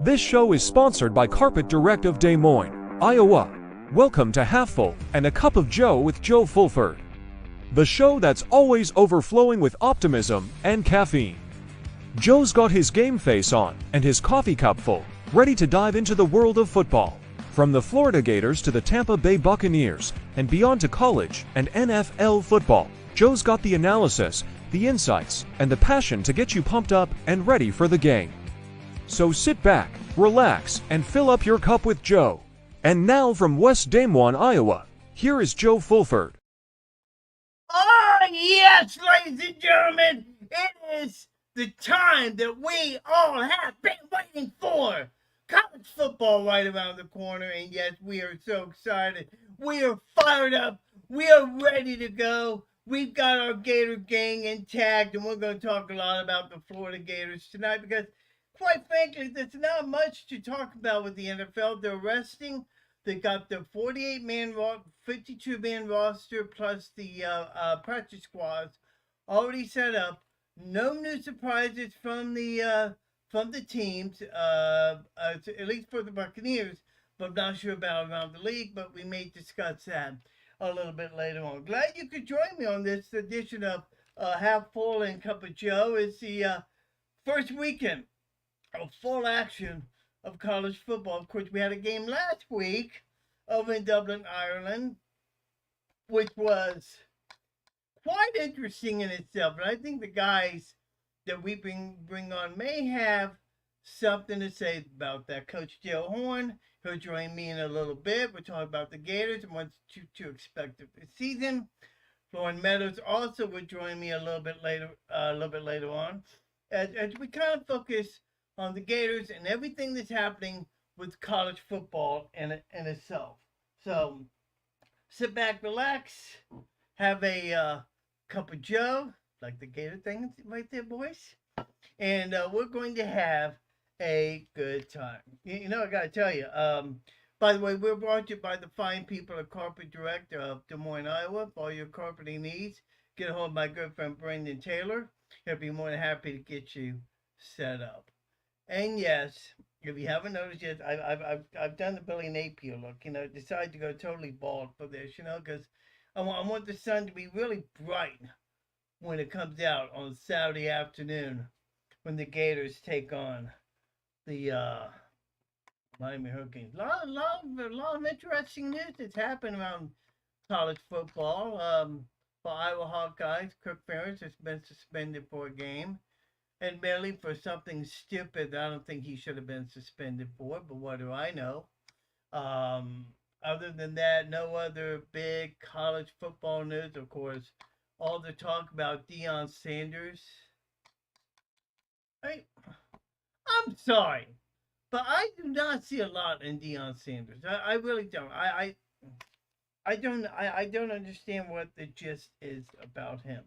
This show is sponsored by Carpet Direct of Des Moines, Iowa. Welcome to Half Full and a Cup of Joe with Joe Fulford, the show that's always overflowing with optimism and caffeine. Joe's got his game face on and his coffee cup full, ready to dive into the world of football. From the Florida Gators to the Tampa Bay Buccaneers and beyond to college and NFL football, Joe's got the analysis, the insights, and the passion to get you pumped up and ready for the game. So sit back, relax, and fill up your cup with Joe. And now from West Des Moines, Iowa, here is Joe Fulford. Oh, yes, ladies and gentlemen, it is the time that we all have been waiting for. College football right around the corner, and yes, we are so excited. We are fired up. We are ready to go. We've got our Gator gang intact, and we're going to talk a lot about the Florida Gators tonight because, quite frankly, there's not much to talk about with the NFL. They're resting. They got the 48-man, 52-man roster plus the practice squads already set up. No new surprises from the teams, at least for the Buccaneers. But I'm not sure about around the league. But we may discuss that a little bit later on. Glad you could join me on this edition of Half Full and Cup of Joe. It's the first weekend of full action of college football. Of course, we had a game last week over in Dublin, Ireland, which was quite interesting in itself. And I think the guys that we bring on may have something to say about that. Coach Joe Horn, he'll join me in a little bit. We're talking about the Gators and what to expect of the season. Lauren Meadows also will join me a little bit later on, as we kind of focus on the Gators and everything that's happening with college football in itself. So sit back, relax, have a cup of Joe, like the Gator thing right there, boys, and we're going to have a good time. You know, I got to tell you, by the way, we're brought to you by the fine people at Carpet Direct of Des Moines, Iowa. For all your carpeting needs, get a hold of my good friend Brendan Taylor. He'll be more than happy to get you set up. And yes, if you haven't noticed yet, I've done the Billy Napier look. You know, decided to go totally bald for this. You know, because I want the sun to be really bright when it comes out on Saturday afternoon when the Gators take on the Miami Hurricanes. A lot of interesting news that's happened around college football. For Iowa Hawkeyes, Kirk Ferentz has been suspended for a game. Admittedly, for something stupid I don't think he should have been suspended for, but what do I know? Other than that, no other big college football news. Of course, all the talk about Deion Sanders. I'm sorry, but I do not see a lot in Deion Sanders. I really don't. I don't understand what the gist is about him.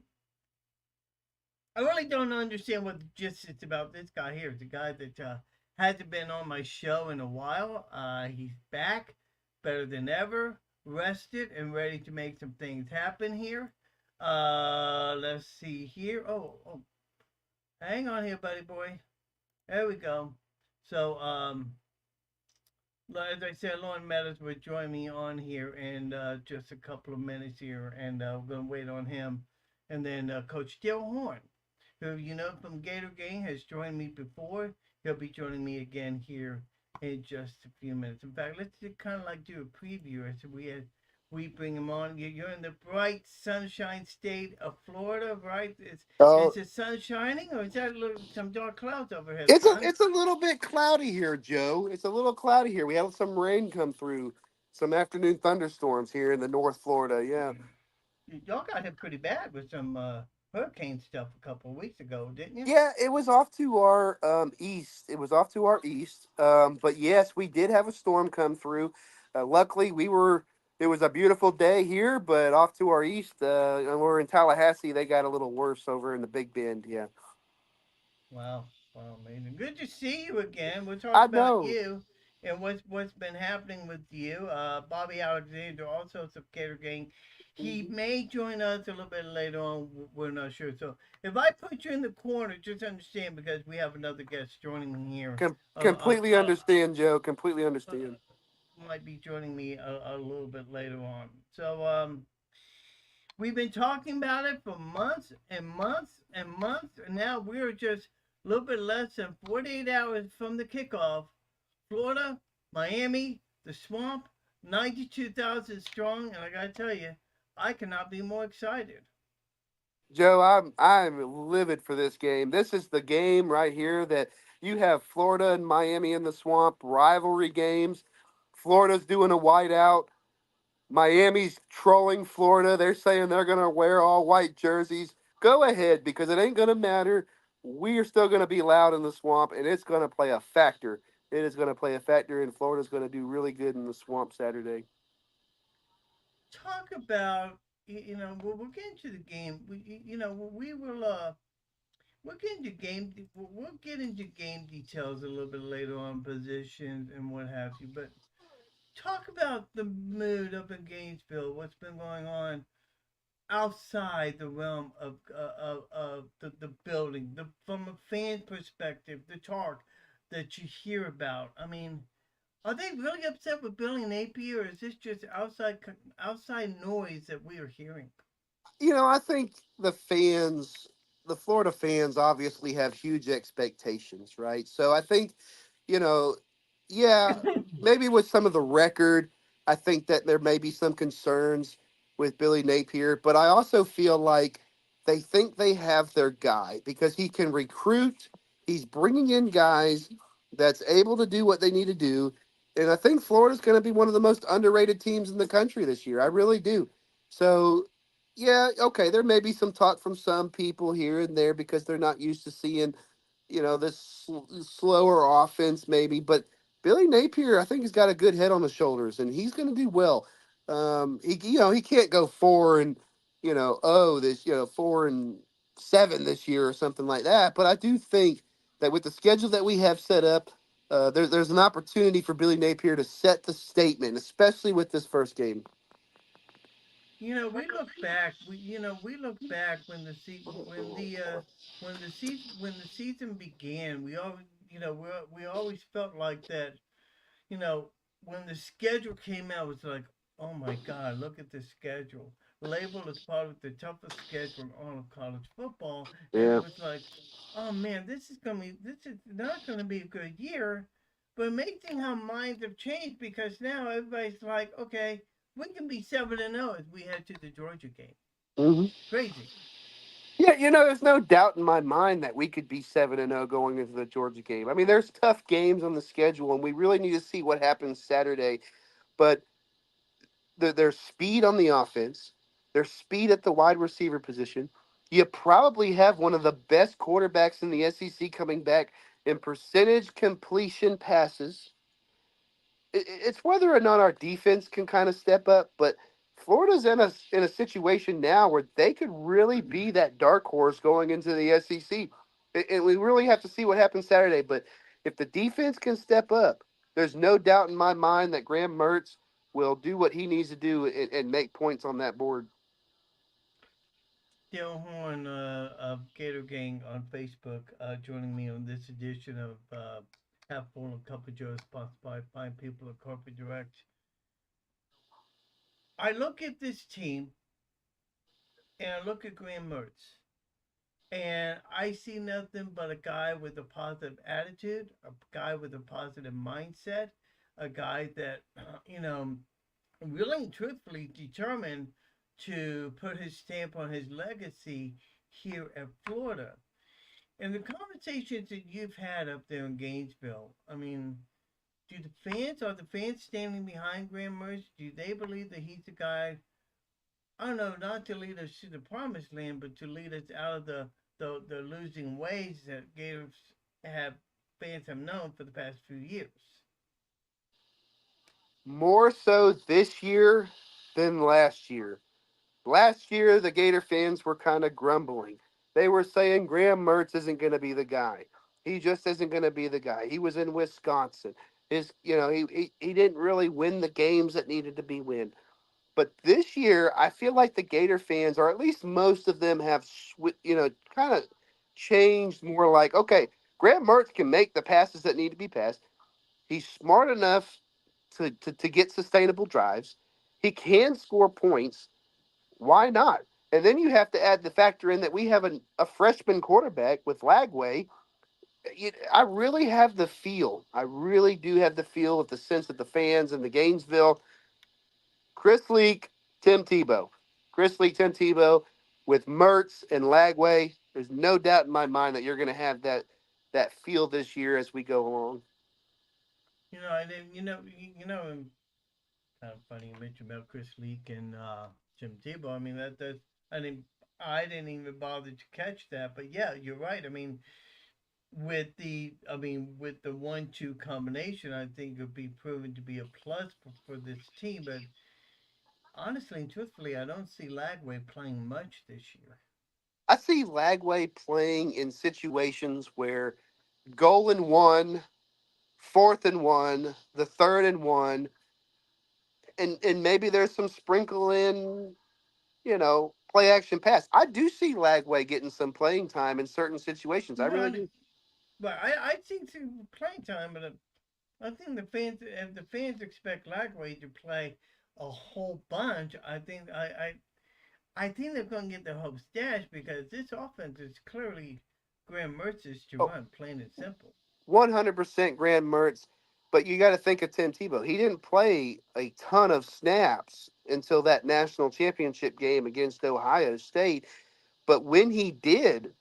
I really don't understand what the gist is about this guy here. It's a guy that hasn't been on my show in a while. He's back, better than ever, rested, and ready to make some things happen here. Let's see here. Oh, hang on here, buddy boy. There we go. So, as I said, Lauren Meadows will join me on here in just a couple of minutes here, and we're going to wait on him. And then Coach Joe Horn, who you know from Gator Gang, has joined me before. He'll be joining me again here in just a few minutes. In fact, let's kind of like do a preview as we bring him on. You're in the bright sunshine state of Florida, right? Is the sun shining, or is that some dark clouds overhead? It's a little bit cloudy here, Joe. It's a little cloudy here. We had some rain come through, some afternoon thunderstorms here in the North Florida. Yeah. Y'all got hit pretty bad with some hurricane stuff a couple of weeks ago, didn't you? Yeah, it was off to our east. It was off to our east. But yes, we did have a storm come through. Luckily, it was a beautiful day here, but off to our east, and we're in Tallahassee. They got a little worse over in the Big Bend. Yeah. Wow, amazing. Good to see you again. We'll talk I about know. you and what's been happening with you. Bobby Alexander, also some Gator Gang. He may join us a little bit later on. We're not sure. So if I put you in the corner, just understand because we have another guest joining me here. Completely understand, Joe. Completely understand. Might be joining me a little bit later on. So we've been talking about it for months and months and months, and now we're just a little bit less than 48 hours from the kickoff. Florida, Miami, the swamp, 92,000 strong, and I gotta tell you, I cannot be more excited. Joe, I'm livid for this game. This is the game right here that you have Florida and Miami in the swamp rivalry games. Florida's doing a whiteout. Miami's trolling Florida. They're saying they're going to wear all white jerseys. Go ahead because it ain't going to matter. We are still going to be loud in the swamp, and it's going to play a factor. It is going to play a factor, and Florida's going to do really good in the swamp Saturday. Talk about we'll get into the game. We will we'll get into we'll get into game details a little bit later on, positions and what have you. But talk about the mood up in Gainesville. What's been going on outside the realm of the building, from a fan perspective, the talk that you hear about. I mean, are they really upset with Billy Napier, or is this just outside noise that we are hearing? I think the Florida fans obviously have huge expectations, right? So I think, you know, yeah, maybe with some of the record, I think that there may be some concerns with Billy Napier, but I also feel like they think they have their guy because he can recruit, he's bringing in guys that's able to do what they need to do. And I think Florida's going to be one of the most underrated teams in the country this year. I really do. So yeah, okay, there may be some talk from some people here and there because they're not used to seeing, this slower offense maybe. But Billy Napier, I think he's got a good head on his shoulders, and he's going to do well. He can't go 4-7 this year or something like that. But I do think that with the schedule that we have set up, there's an opportunity for Billy Napier to set the statement, especially with this first game. We look back. We look back when the season began. We always we always felt like that. you know, when the schedule came out, it was like, oh my God, look at this schedule. Labeled as probably the toughest schedule in all of college football, and it Yeah. was like, oh man, this is not gonna be a good year. But amazing how minds have changed because now everybody's like, okay, we can be 7-0 as we head to the Georgia game. hmm Crazy. Yeah, there's no doubt in my mind that we could be 7-0 going into the Georgia game. I mean, there's tough games on the schedule, and we really need to see what happens Saturday. But there's speed on the offense, there's speed at the wide receiver position. You probably have one of the best quarterbacks in the SEC coming back in percentage completion passes. It's whether or not our defense can kind of step up, but Florida's in a situation now where they could really be that dark horse going into the SEC. And we really have to see what happens Saturday. But if the defense can step up, there's no doubt in my mind that Graham Mertz will do what he needs to do and make points on that board. Dale Horn of Gator Gang on Facebook joining me on this edition of Half Full of Cup of Joe, sponsored by Fine People at Corporate Direct. I look at this team and I look at Graham Mertz, and I see nothing but a guy with a positive attitude, a guy with a positive mindset, a guy that, you know, really and truthfully determined to put his stamp on his legacy here at Florida. And the conversations that you've had up there in Gainesville, I mean, are the fans standing behind Graham Mertz? Do they believe that he's the guy? I don't know, not to lead us to the promised land, but to lead us out of the losing ways that Gators have fans have known for the past few years. More so this year than last year. Last year, the Gator fans were kind of grumbling. They were saying Graham Mertz isn't going to be the guy. He just isn't going to be the guy. He was in Wisconsin. His, he didn't really win the games that needed to be win. But this year, I feel like the Gator fans, or at least most of them, have kind of changed more. Like, okay, Graham Mertz can make the passes that need to be passed. He's smart enough to get sustainable drives. He can score points. Why not? And then you have to add the factor in that we have a freshman quarterback with Lagway. I really have the feel. I really do have the feel of the sense that the fans in the Gainesville, Chris Leak, Tim Tebow, Chris Leak, Tim Tebow, with Mertz and Lagway. There's no doubt in my mind that you're going to have that feel this year as we go along. I didn't. Kind of funny you mentioned about Chris Leak and Jim Tebow. I mean that's. I didn't even bother to catch that, but yeah, you're right. I mean, with the 1-2 combination, I think it would be proven to be a plus for this team. But honestly and truthfully, I don't see Lagway playing much this year. I see Lagway playing in situations where goal and one, fourth and one, the third and one, and maybe there's some sprinkle in, play action pass. I do see Lagway getting some playing time in certain situations. I really No, do. but I think to playing time, but I think the fans, if the fans expect Lagway to play a whole bunch, I think they're going to get their hopes dashed because this offense is clearly Graham Mertz's to Oh, run, plain and simple. 100% Grand Mertz, but you got to think of Tim Tebow. He didn't play a ton of snaps until that national championship game against Ohio State, but when he did,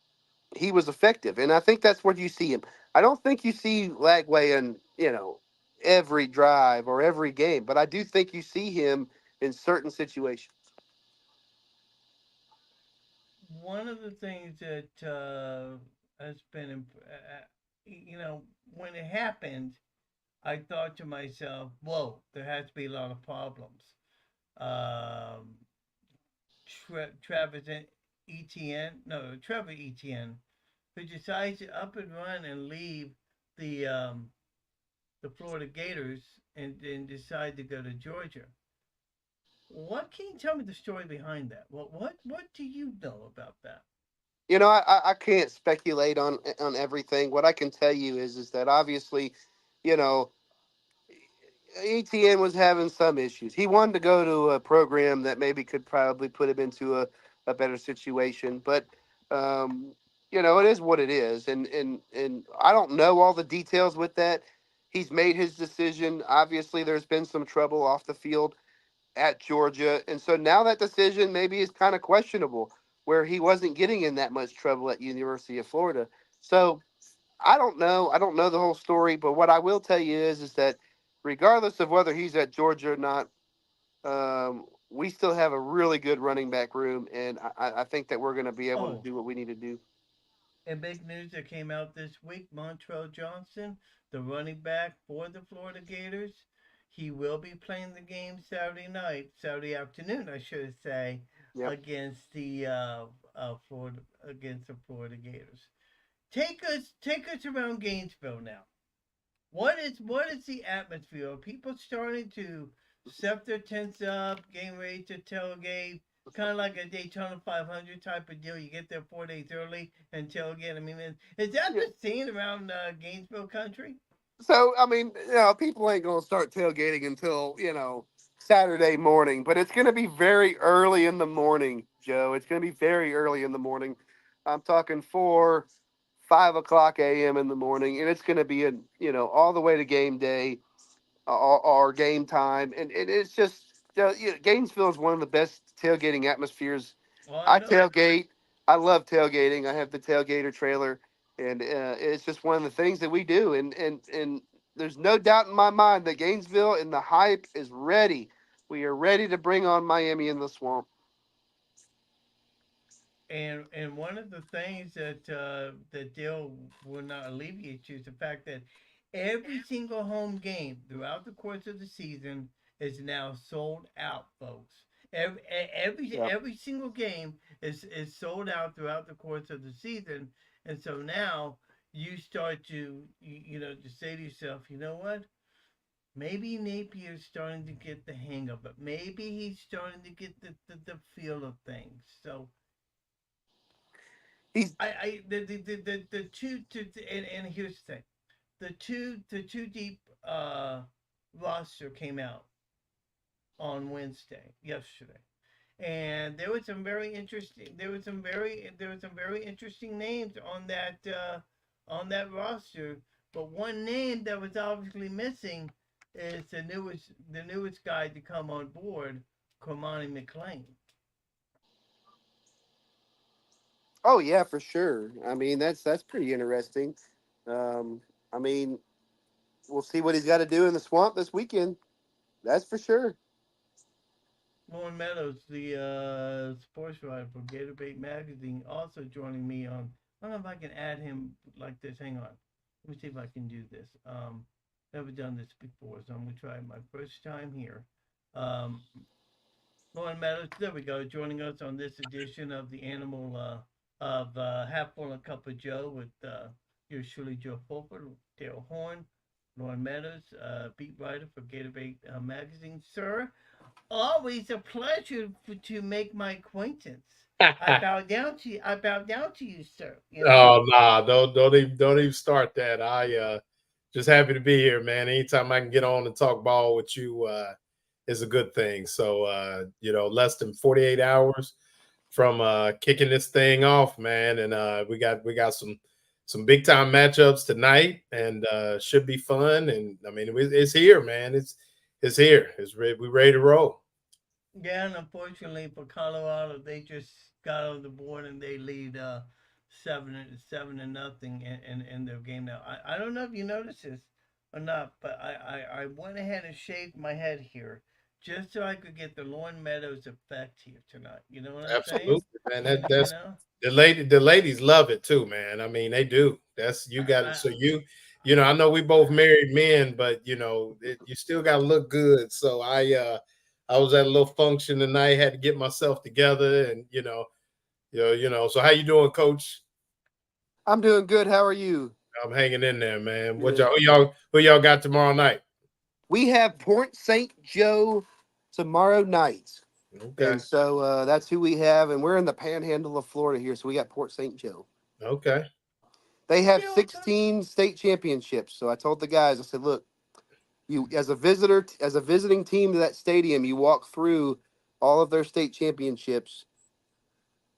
he was effective, and I think that's where you see him. I don't think you see Lagway in every drive or every game, but I do think you see him in certain situations. One of the things that has been, when it happened, I thought to myself, whoa, there has to be a lot of problems. Um, Travis Etienne, no, Trevor Etienne, who decides to up and run and leave the the Florida Gators and decide to go to Georgia. What can you tell me the story behind that? What do you know about that? I can't speculate on everything. What I can tell you is that obviously, you know, ETN was having some issues. He wanted to go to a program that maybe could probably put him into a better situation, but um, it is what it is, and I don't know all the details with that. He's made his decision. Obviously, there's been some trouble off the field at Georgia, and so now that decision maybe is kind of questionable, where he wasn't getting in that much trouble at University of Florida. So I don't know. I don't know the whole story, but what I will tell you is that regardless of whether he's at Georgia or not, we still have a really good running back room, and I think that we're going to be able to Oh, do what we need to do. and big news that came out this week: Montrell Johnson, the running back for the Florida Gators, he will be playing the game Saturday night, Saturday afternoon, I should say, Yep. against the Florida Gators. Take us around Gainesville now. What is the atmosphere? Are people starting to set their tents up, getting ready to tailgate? Kind of like a Daytona 500 type of deal. You get there 4 days early and tailgate. I mean, is that Yeah. the scene around Gainesville country? So I mean, people ain't going to start tailgating until Saturday morning, but it's going to be very early in the morning, Joe. It's going to be very early in the morning. I'm talking 4, 5 o'clock a.m. in the morning, and it's going to be all the way to game day or game time, and it's just Gainesville is one of the best tailgating atmospheres. Well, I I know. tailgate. I love tailgating. I have the tailgater trailer, and it's just one of the things that we do. And there's no doubt in my mind that Gainesville and the hype is ready. We are ready to bring on Miami in the swamp. And one of the things that Dale will not alleviate you is the fact that every single home game throughout the course of the season is now sold out, folks. Yeah. Every single game is sold out throughout the course of the season, and so now you start to to say to yourself, you know what? Maybe Napier's starting to get the hang of it. Maybe he's starting to get the feel of things. So He's the two and here's the thing. The two deep roster came out on Wednesday, yesterday. And there was some very interesting there was some very interesting names on that roster, but one name that was obviously missing is the newest guy to come on board, Cormani McLean. Oh yeah, for sure. I mean, that's pretty interesting. Um, I mean, we'll see what he's got to do in the swamp this weekend. That's for sure. Lauren Meadows, the sports writer for Gator Magazine, also joining me on. I don't know if I can add him like this. Hang on, let me see if I can do this. Never done this before, so I'm gonna try it my first time here. Um, Lauren Meadows, there we go, joining us on this edition of the Animal of Half Full and Cup of Joe with yours truly, Joe Fulford, Dale Horn, Lauren Meadows, beat writer for Gator Magazine, sir. Always a pleasure to make my acquaintance. I bow down to you. I bow down to you, sir. You know. Oh nah, don't even start that. I just happy to be here, man. Anytime I can get on and talk ball with you is a good thing. So less than 48 hours from kicking this thing off, man, and we got some big time matchups tonight, and should be fun. And I mean, it's here, man. It's here. We ready to roll. Yeah, and unfortunately for Colorado, they just got on the board and they lead seven and nothing in their game now. I don't know if you noticed this or not, but I went ahead and shaved my head here just so I could get the Lauren Meadows effect here tonight. You know what I'm saying? Absolutely, man. You That know, you that's know. the ladies love it too, man. I mean, they do. That's you got it. I, So I know we both married men, but you still got to look good. So I was at a little function tonight, had to get myself together, and So how you doing, Coach? I'm doing good. How are you? I'm hanging in there, man. What Good. who y'all got tomorrow night? We have Port St. Joe tomorrow night, and Okay, so that's who we have. And we're in the Panhandle of Florida here, so we got Port St. Joe. okay. They have you know, 16 state championships. So I told the guys, I said, look, you as a visitor, as a visiting team to that stadium, you walk through all of their state championships.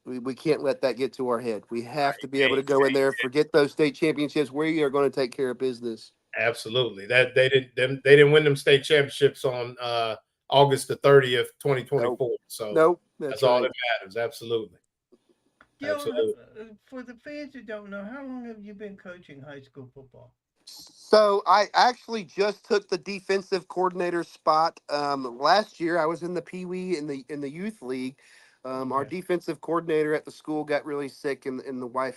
We can't let that get to our head. We have to be able to go in there, forget those state championships. We are going to take care of business. Absolutely. That they didn't win them state championships on August the 30th, Nope. 2024. So Nope. that's That's all that right. matters. Absolutely. Dion, Absolutely. for the fans who don't know, how long have you been coaching high school football? So I actually just took the defensive coordinator spot. Last year I was in the Pee Wee in the youth league. Our Okay. defensive coordinator at the school got really sick, and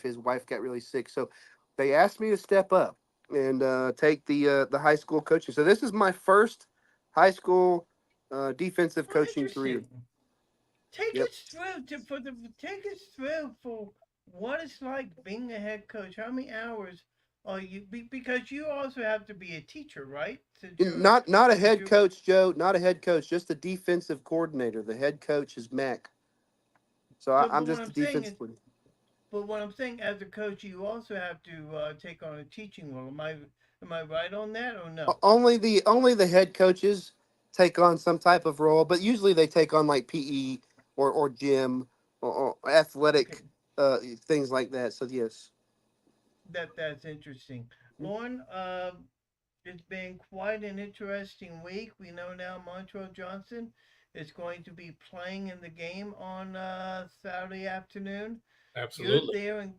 his wife got really sick. So they asked me to step up and take the high school coaching. So this is my first high school defensive Well, coaching career. interesting. Take Yep. us through take us through for what it's like being a head coach. How many hours are because you also have to be a teacher, right? Not a Since head you're coach, Joe. Not a head coach. Just a defensive coordinator. The head coach is Mac. So so. I'm But what just a I'm saying is, defensive coordinator. as a coach, you also have to take on a teaching role. Am I right on that or no? Only the head coaches take on some type of role, but usually they take on like PE or gym or Okay, athletic things like that. So yes. that's interesting. Lauren, it's been quite an interesting week. We know now Montrell Johnson is going to be playing in the game on Saturday afternoon. You're Absolutely. there in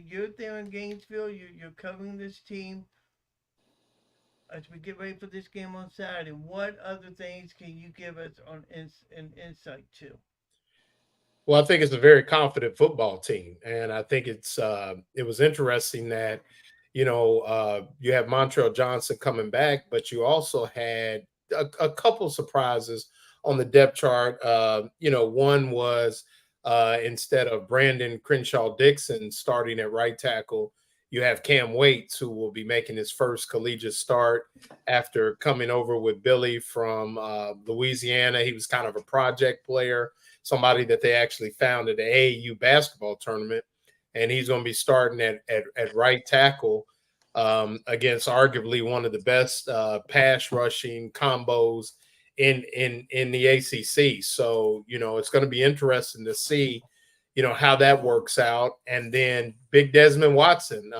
you're there in Gainesville. You're covering this team as we get ready for this game on Saturday. What other things can you give us on an insight to? Well, I think it's a very confident football team, and I think it was interesting that you have Montrell Johnson coming back, but you also had a couple surprises on the depth chart. One was instead of Brandon Crenshaw Dixon starting at right tackle, you have Cam Waits, who will be making his first collegiate start after coming over with Billy from Louisiana. He was kind of a project player, somebody that they actually found at the AAU basketball tournament, and he's going to be starting at right tackle against arguably one of the best pass rushing combos in the ACC. So it's going to be interesting to see how that works out. And then Big Desmond Watson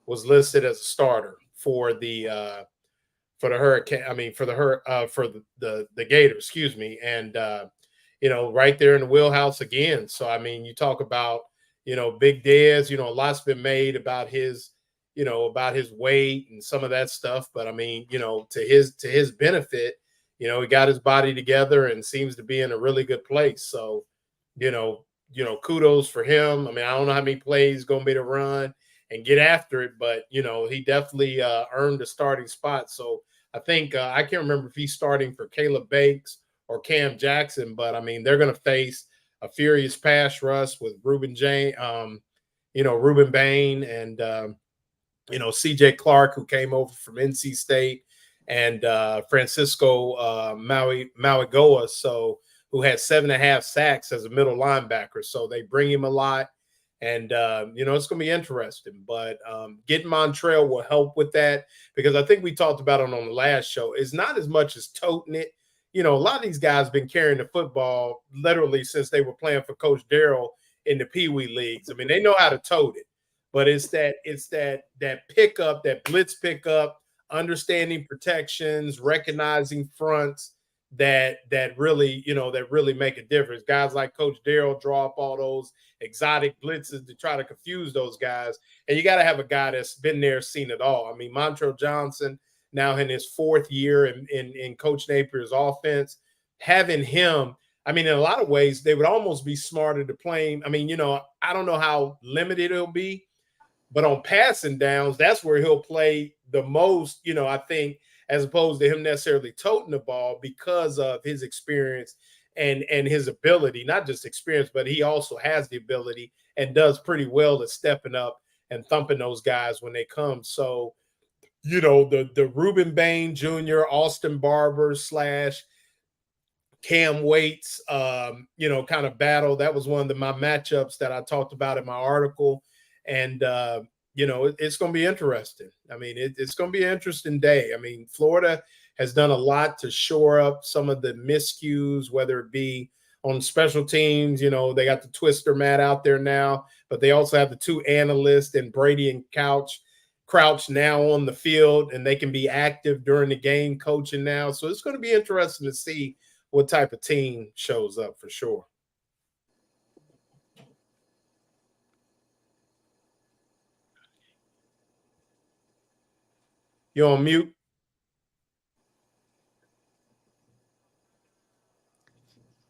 was listed as a starter for the Hurricane. I mean, for the Gators, excuse me. And right there in the wheelhouse again. So I mean, you talk about Big Dez. A lot's been made about his weight and some of that stuff. But I mean, to his benefit, he got his body together and seems to be in a really good place. So, kudos for him. I mean, I don't know how many plays he's going to be to run and get after it, but he definitely earned a starting spot. So I think I can't remember if he's starting for Caleb Bakes or Cam Jackson, but I mean they're going to face a furious pass rush with Ruben Bain and C.J. Clark, who came over from NC State, and Francisco Mauigoa, who had 7.5 sacks as a middle linebacker. So they bring him a lot. And, it's going to be interesting. But getting Montrell will help with that because I think we talked about it on the last show. It's not as much as toting it. A lot of these guys been carrying the football literally since they were playing for Coach Darrell in the Pee Wee leagues. I mean, they know how to tote it. But it's that pickup, that blitz pickup, understanding protections, recognizing fronts that really make a difference. Guys like Coach Darrell draw up all those exotic blitzes to try to confuse those guys. And you got to have a guy that's been there, seen it all. I mean, Montrell Johnson, now in his 4th year in Coach Napier's offense, having him, I mean, in a lot of ways, they would almost be smarter to play him. I mean, I don't know how limited it'll be, but on passing downs, that's where he'll play the most, I think, as opposed to him necessarily toting the ball because of his experience and his ability, not just experience, but he also has the ability and does pretty well at stepping up and thumping those guys when they come. So, the Ruben Bain Jr., Austin Barber / Cam Waits, kind of battle. That was one of my matchups that I talked about in my article. And, it's going to be interesting. I mean, it's going to be an interesting day. I mean, Florida has done a lot to shore up some of the miscues, whether it be on special teams. They got the twister mat out there now, but they also have the 2 analysts and Brady and Crouch now on the field, and they can be active during the game coaching now. So it's going to be interesting to see what type of team shows up for sure. You're on mute.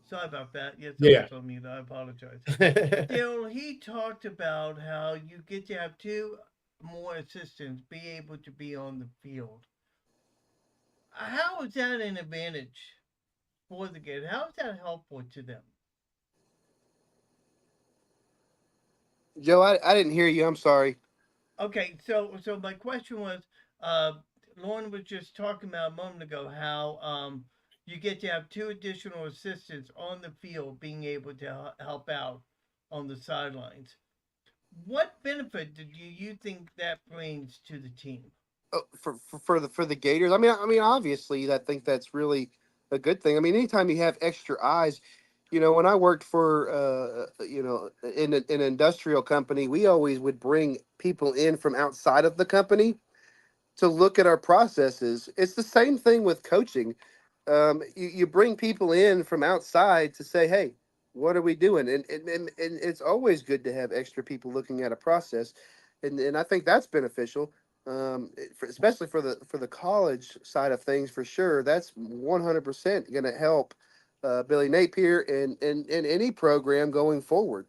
Sorry about that. Yes, I Yeah. was on mute. I apologize. Still, he talked about how you get to have 2 more assistants be able to be on the field. How is that an advantage for the Gators? How is that helpful to them? Joe, I didn't hear you. I'm sorry. Okay, so my question was, uh, Lauren was just talking about a moment ago how you get to have 2 additional assistants on the field being able to help out on the sidelines. What benefit do you think that brings to the team? For the Gators, I mean, obviously, I think that's really a good thing. I mean, anytime you have extra eyes, when I worked for, in an industrial company, we always would bring people in from outside of the company to look at our processes. It's the same thing with coaching. You bring people in from outside to say, hey, what are we doing? And it's always good to have extra people looking at a process. And I think that's beneficial, especially for the college side of things, for sure. That's 100% going to help Billy Napier and any program going forward.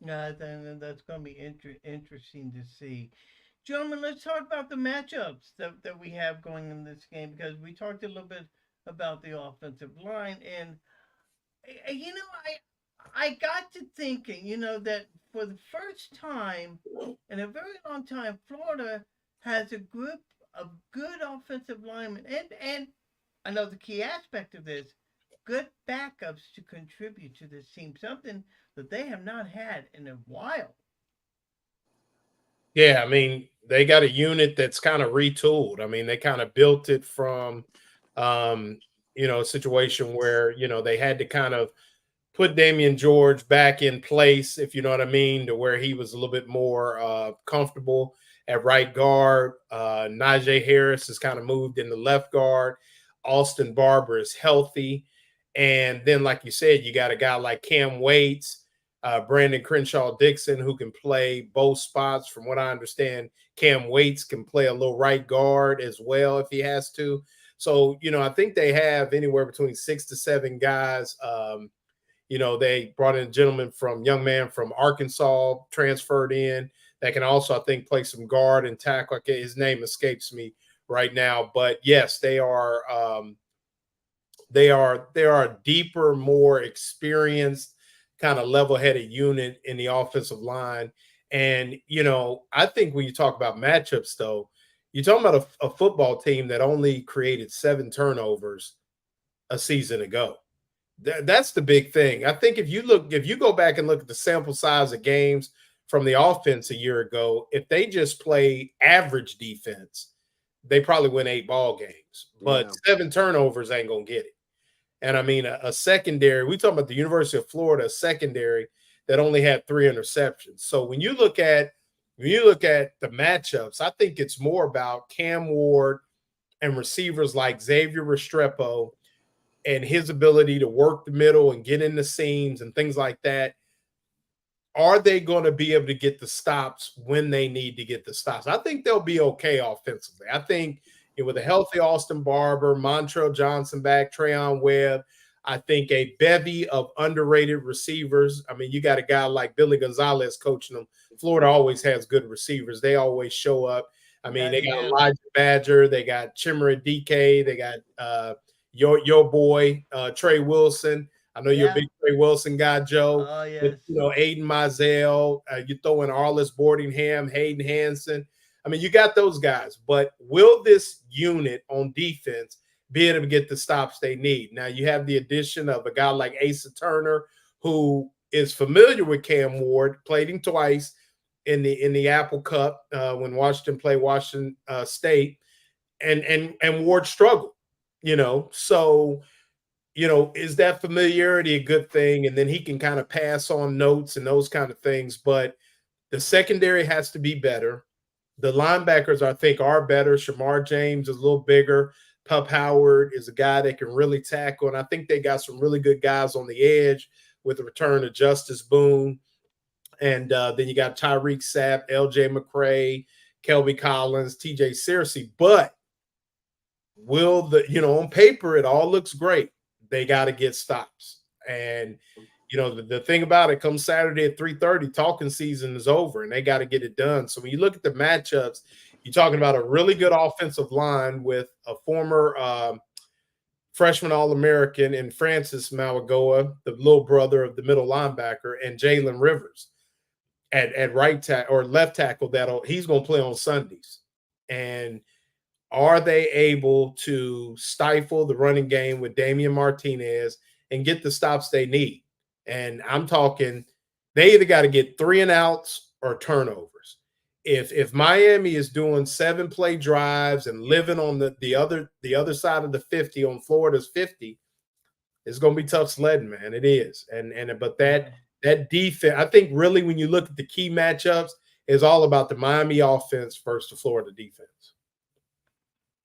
Yeah, then that's going to be interesting to see. Gentlemen, let's talk about the matchups that we have going in this game because we talked a little bit about the offensive line. And, I got to thinking, that for the first time in a very long time, Florida has a group of good offensive linemen, and I know the key aspect of this, good backups to contribute to this team, something that they have not had in a while. Yeah, I mean, they got a unit that's kind of retooled. I mean, they kind of built it from, um, a situation where, they had to kind of put Damian George back in place, if you know what I mean, to where he was a little bit more comfortable at right guard. Najee Harris has kind of moved into left guard. Austin Barber is healthy. And then, like you said, you got a guy like Cam Waits, Brandon Crenshaw Dixon, who can play both spots. From what I understand, Cam Waits can play a little right guard as well if he has to. So, I think they have anywhere between 6 to 7 guys. They brought in a gentleman from young man from Arkansas, transferred in that can also, I think, play some guard and tackle. Okay, his name escapes me right now, but yes, they are a deeper, more experienced, kind of level-headed unit in the offensive line. And I think when you talk about matchups, though, you're talking about a football team that only created 7 turnovers a season ago. That's the big thing. I think if you go back and look at the sample size of games from the offense a year ago, if they just play average defense, they probably win 8 ball games. But Yeah. 7 turnovers ain't gonna get it. And I mean, a secondary. We talking about the University of Florida secondary that only had 3 interceptions. So when you look at the matchups, I think it's more about Cam Ward and receivers like Xavier Restrepo and his ability to work the middle and get in the seams and things like that. Are they going to be able to get the stops when they need to get the stops? I think they'll be okay offensively. I think with a healthy Austin Barber, Montrell Johnson back, Trayon Webb, I think a bevy of underrated receivers. I mean, you got a guy like Billy Gonzalez coaching them. Florida always has good receivers. They always show up. I mean, Yeah, they they got do. Elijah Badger, they got Chimera DK, they got your boy Trey Wilson. I know you're a Yeah. big Trey Wilson guy, Joe. Oh With yes. Aiden Mizell, you throw in Arliss Boardingham, Hayden Hanson. I mean, you got those guys, but will this unit on defense be able to get the stops they need? Now you have the addition of a guy like Asa Turner, who is familiar with Cam Ward, played him twice in the Apple Cup when Washington played Washington State, and Ward struggled. So is that familiarity a good thing? And then he can kind of pass on notes and those kind of things. But the secondary has to be better. The linebackers, I think, are better. Shamar James is a little bigger. Pup Howard is a guy that can really tackle. And I think they got some really good guys on the edge with the return of Justice Boone. And then you got Tyreek Sapp, LJ McCray, Kelby Collins, TJ Searcy. But will on paper it all looks great. They got to get stops. And the thing about it, comes Saturday at 3:30, talking season is over and they got to get it done. So when you look at the matchups, you're talking about a really good offensive line with a former freshman All-American in Francis Malagoa, the little brother of the middle linebacker, and Jalen Rivers at right tackle or left tackle he's going to play on Sundays. And are they able to stifle the running game with Damian Martinez and get the stops they need? And I'm talking, they either got to get 3 and outs or turnovers. If Miami is doing 7 play drives and living on the other side of the 50 on Florida's 50, it's going to be tough sledding, man. It is. But that Yeah. that defense, I think really when you look at the key matchups, is all about the Miami offense versus the Florida defense.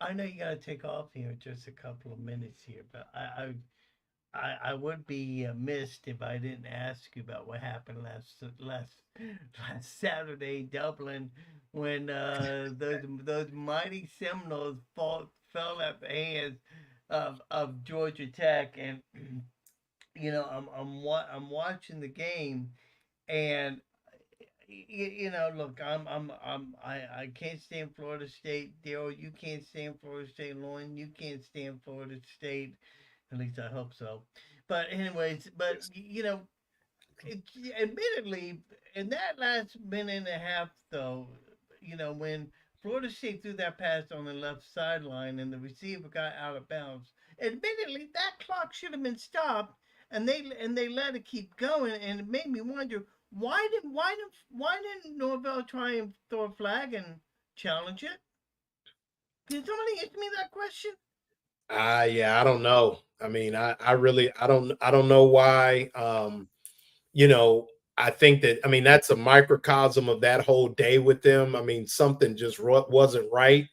I know you gotta take off here in just a couple of minutes here, but I would be missed if I didn't ask you about what happened last Saturday in Dublin when those mighty Seminoles fell at the hands of Georgia Tech, and I'm watching the game, and look, I can't stand Florida State. Daryl, you can't stand Florida State. Lauren, you can't stand Florida State. At least I hope so. But anyways, but Yes. Admittedly, in that last minute and a half, though, when Florida State threw that pass on the left sideline and the receiver got out of bounds, admittedly, that clock should have been stopped, and they let it keep going, and it made me wonder why didn't Norvell try and throw a flag and challenge it? Can somebody answer me that question? Yeah, I don't know. I mean, I really I don't know why. You know, I think that I mean that's a microcosm of that whole day with them. I mean, something just wasn't right.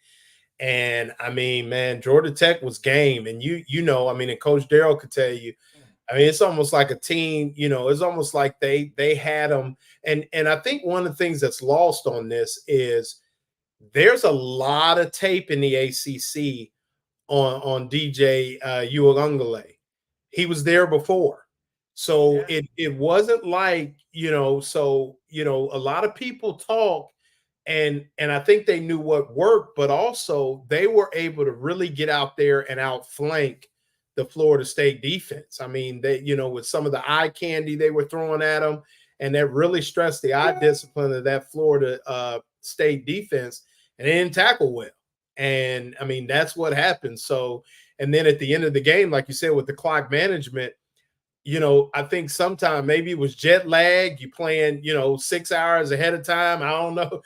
And I mean, man, Georgia Tech was game, and you know, I mean, and Coach Darrell could tell you. I mean, it's almost like a team. You know, it's almost like they had them. And I think one of the things that's lost on this is there's a lot of tape in the ACC on DJ Uiagalelei. He was there before. So Yeah. it wasn't like, so a lot of people talk and I think they knew what worked, but also they were able to really get out there and outflank the Florida State defense. I mean, they, with some of the eye candy they were throwing at them, and that really stressed the eye discipline of that Florida State defense, and they didn't tackle well. And I mean, that's what happened. So, and then at the end of the game, like you said, with the clock management, I think sometime maybe it was jet lag, you playing, 6 hours ahead of time. I don't know,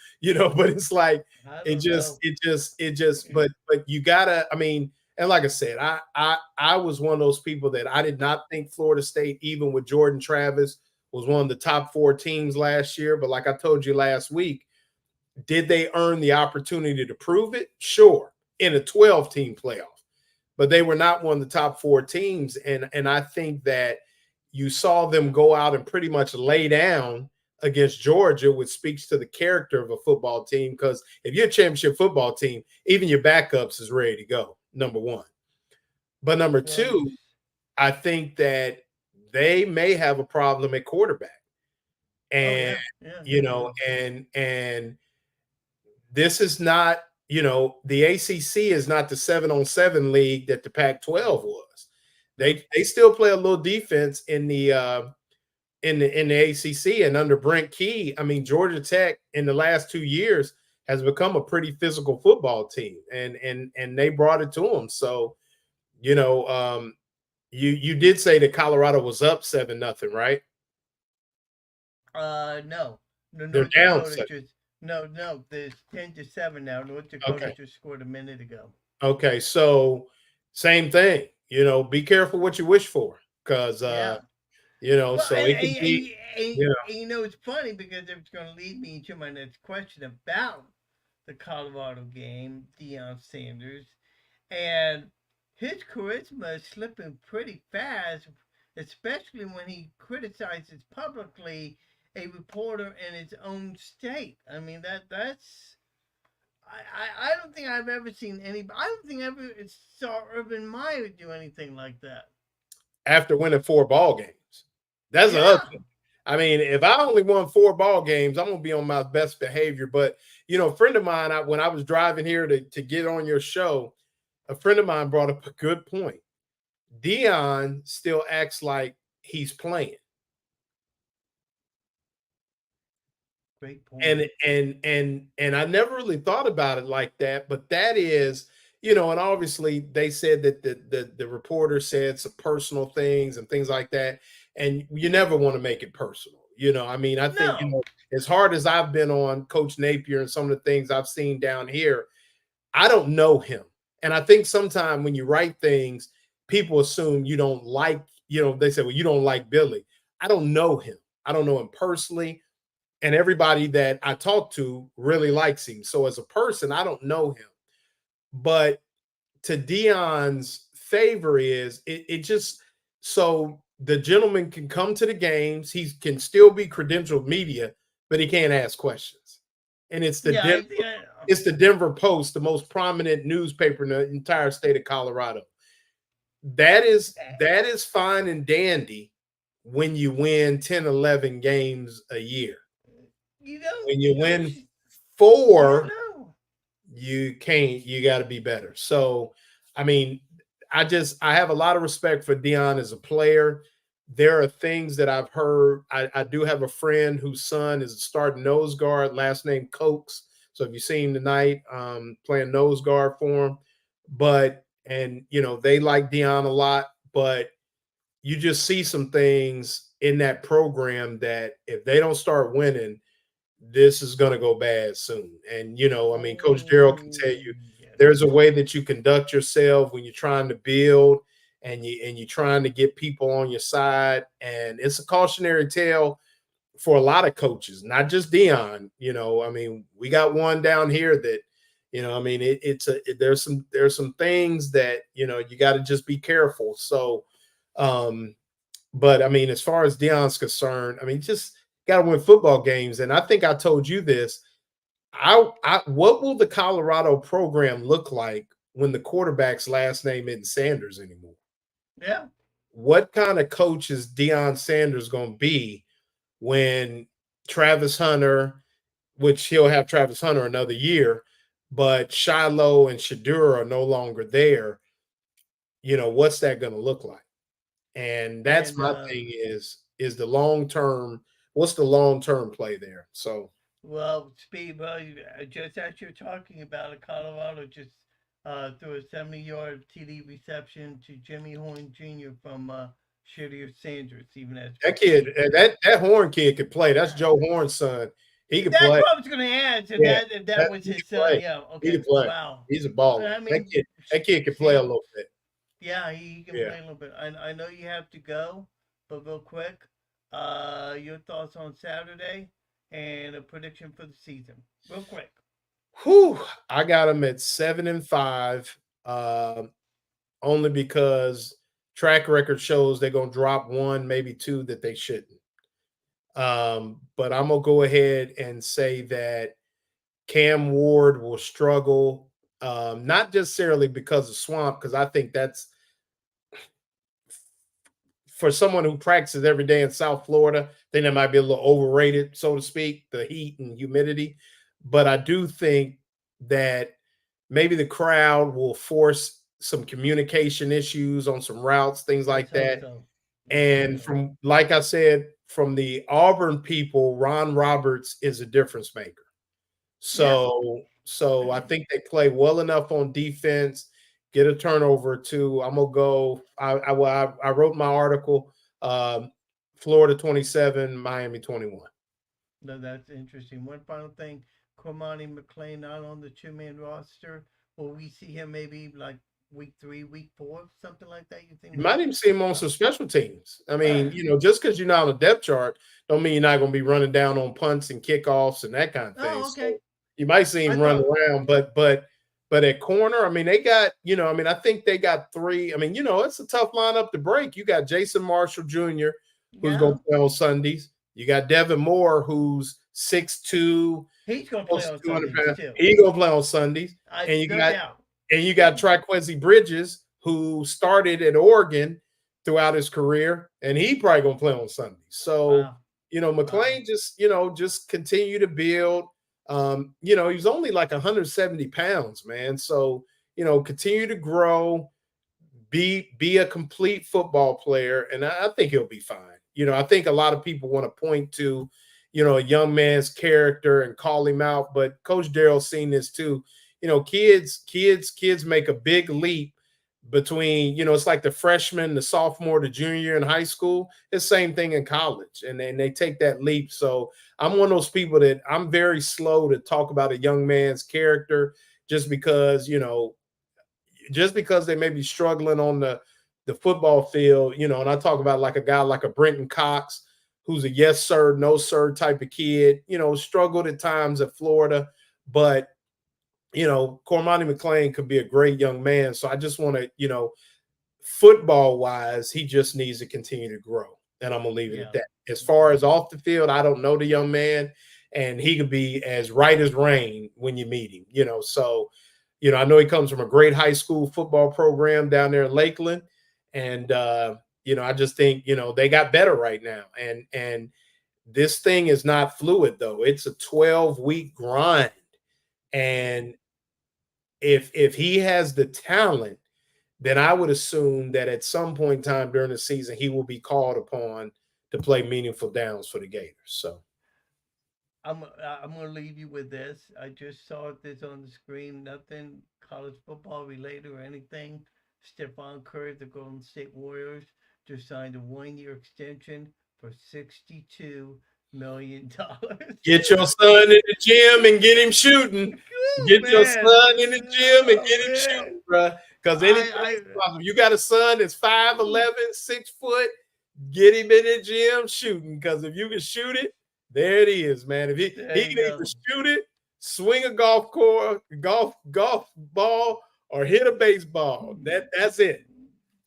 but it's like I it don't just, know. but you gotta, I mean, and like I said, I was one of those people that I did not think Florida State, even with Jordan Travis, was one of the top 4 teams last year. But like I told you last week, did they earn the opportunity to prove it? Sure, in a 12-team playoff, but they were not one of the top 4 teams. And I think that you saw them go out and pretty much lay down against Georgia, which speaks to the character of a football team. Because if you're a championship football team, even your backups is ready to go, number one. But number Well, you. two, I think that they may have a problem at quarterback. Oh And yeah, yeah, they do. and this is not, the ACC is not the 7-on-7 league that the Pac-12 was. Nope. They still play a little defense in the ACC, and under Brent Key, I mean, Georgia Tech in the last 2 years has become a pretty physical football team, and they brought it to them. So, you know, um, you did say that Colorado was up 7-0, right? No, no, They're North down Dakota 7. just no. There's 10-7 now. North Dakota Okay. just scored a minute ago. Okay, so same thing. Be careful what you wish for, because Yeah. Well, so it could be, you know, it's funny because it's going to lead me to my next question about the Colorado game, Deion Sanders, and his charisma is slipping pretty fast, especially when he criticizes publicly a reporter in his own state. I mean that's I don't think I've ever seen any. I don't think I ever saw Urban Meyer do anything like that. after winning 4 ball games. That's the other Yeah. thing. I mean, if I only won 4 ball games, I'm gonna be on my best behavior. But a friend of mine, when I was driving here to get on your show, a friend of mine brought up a good point. Dion still acts like he's playing. Great point. And I never really thought about it like that, but that is, and obviously they said that the reporter said some personal things and things like that, and you never want to make it personal. I mean, I think, No. as hard as I've been on Coach Napier and some of the things I've seen down here, I don't know him. And I think sometimes when you write things, people assume you don't like, they say, well, you don't like Billy. I don't know him. I don't know him personally, and everybody that I talk to really likes him. So as a person, I don't know him. But to Dion's favor is it just so the gentleman can come to the games, he can still be credentialed media, but he can't ask questions. And Yeah, I think it's the Denver Post, the most prominent newspaper in the entire state of Colorado. That is fine and dandy when you win 10, 11 games a year. When you win you don't 4, know. you can't, you got to be better. So, I mean, I have a lot of respect for Dion as a player. there are things that I've heard. I do have a friend whose son is starting nose guard, last name Cokes. So if you see him tonight, playing nose guard for him, and they like Dion a lot, but you just see some things in that program that if they don't start winning, this is going to go bad soon. And I mean, Coach Darrell can tell Oh, you yes. there's a way that you conduct yourself when you're trying to build and you're trying to get people on your side. And it's a cautionary tale for a lot of coaches, not just Dion. I mean, we got one down here that, I mean, there's some things that you got to just be careful. So, um, but I mean, as far as Dion's concerned, I mean, just got to win football games. And I think I told you this. What will the Colorado program look like when the quarterback's last name isn't Sanders anymore? Yeah. What kind of coach is Deion Sanders going to be when Travis Hunter, which he'll have Travis Hunter another year, but Shiloh and Shadur are no longer there? What's that going to look like? And that's And my thing is the long term. What's the long term play there? So well, Speed, well, just as you're talking about it, Colorado just threw a 70-yard TD reception to Jimmy Horn Jr. from Shadir Sanders, even as we that kid, speak. that Horn kid could play. That's Joe Horn's son. He could That's play. what I was going to add. So Yeah, that if that was he his could son, play. yeah, He okay, could play. wow. He's a baller. I That mean, kid, that kid could play a see, little bit. yeah, he can Yeah. play a little bit. I know you have to go, but real quick, your thoughts on Saturday and a prediction for the season, real quick. Whew. I got them at 7-5, only because track record shows they're gonna drop one, maybe two that they shouldn't. But I'm gonna go ahead and say that Cam Ward will struggle, not necessarily because of Swamp, because I think that's for someone who practices every day in South Florida. I think that might be a little overrated, so to speak, the heat and humidity. But I do think that maybe the crowd will force some communication issues on some routes, things Let's like hope that. so. Let's hope And so. from, like I said, from the Auburn people, Ron Roberts is a difference maker. Yeah. So I think they play well enough on defense, get a turnover or two. I'm gonna go. I wrote my article. Florida 27, Miami 21. No, that's interesting. One final thing, Cormani McClain not on the two-man roster. Will we see him maybe like week 3, week 4, something like that? You think You might maybe? even see him on Uh, some special teams. I mean, just because you're not on the depth chart, don't mean you're not going to be running down on punts and kickoffs and that kind of thing. oh, So okay. you might see I him run thought, around, but at corner, I mean, they got, I mean, I think they got three. I mean, it's a tough lineup to break. You got Jason Marshall Jr., who's going yeah, to play on Sundays. You got Devin Moore, who's 6'2", he's gonna play close on to 200 Sundays pounds. too. He going to play on Sundays. I And you no got doubt. Triquezie Bridges, who started at Oregon throughout his career, and he probably gonna play on Sunday. So, Wow, wow. McLean just continue to build. He was only like 170 pounds, man. So, continue to grow, be a complete football player, and I think he'll be fine. I think a lot of people want to point to, a young man's character and call him out, but Coach Darrell's seen this too. Kids make a big leap between, it's like the freshman, the sophomore, the junior in high school. It's the same thing in college, and then they take that leap. So I'm one of those people that I'm very slow to talk about a young man's character just because, they may be struggling on the football field, and I talk about like a guy like a Brenton Cox, who's a yes sir, no sir type of kid, struggled at times at Florida, but Cormani McClain could be a great young man. So I just want to, football wise, he just needs to continue to grow. And I'm gonna leave it at Yeah, that. As far as off the field, I don't know the young man, and he could be as right as rain when you meet him, So, I know he comes from a great high school football program down there in Lakeland. And I just think, they got better right now. And this thing is not fluid though. It's a 12-week grind. And if he has the talent, then I would assume that at some point in time during the season, he will be called upon to play meaningful downs for the Gators. So I'm gonna leave you with this. I just saw this on the screen. Nothing college football related or anything. Stephon Curry, the Golden State Warriors, just signed a 1 year extension for $62 million. get your son in the gym and get him shooting. Cool, Get your man. son in the gym and Oh get him man. shooting, bro. Because anything I is possible. You got a son that's 5'11", 6 foot. Get him in the gym shooting. Because if you can shoot it, there it is, man. If there he you can either go. shoot it, swing a golf ball, or hit a baseball. That's it.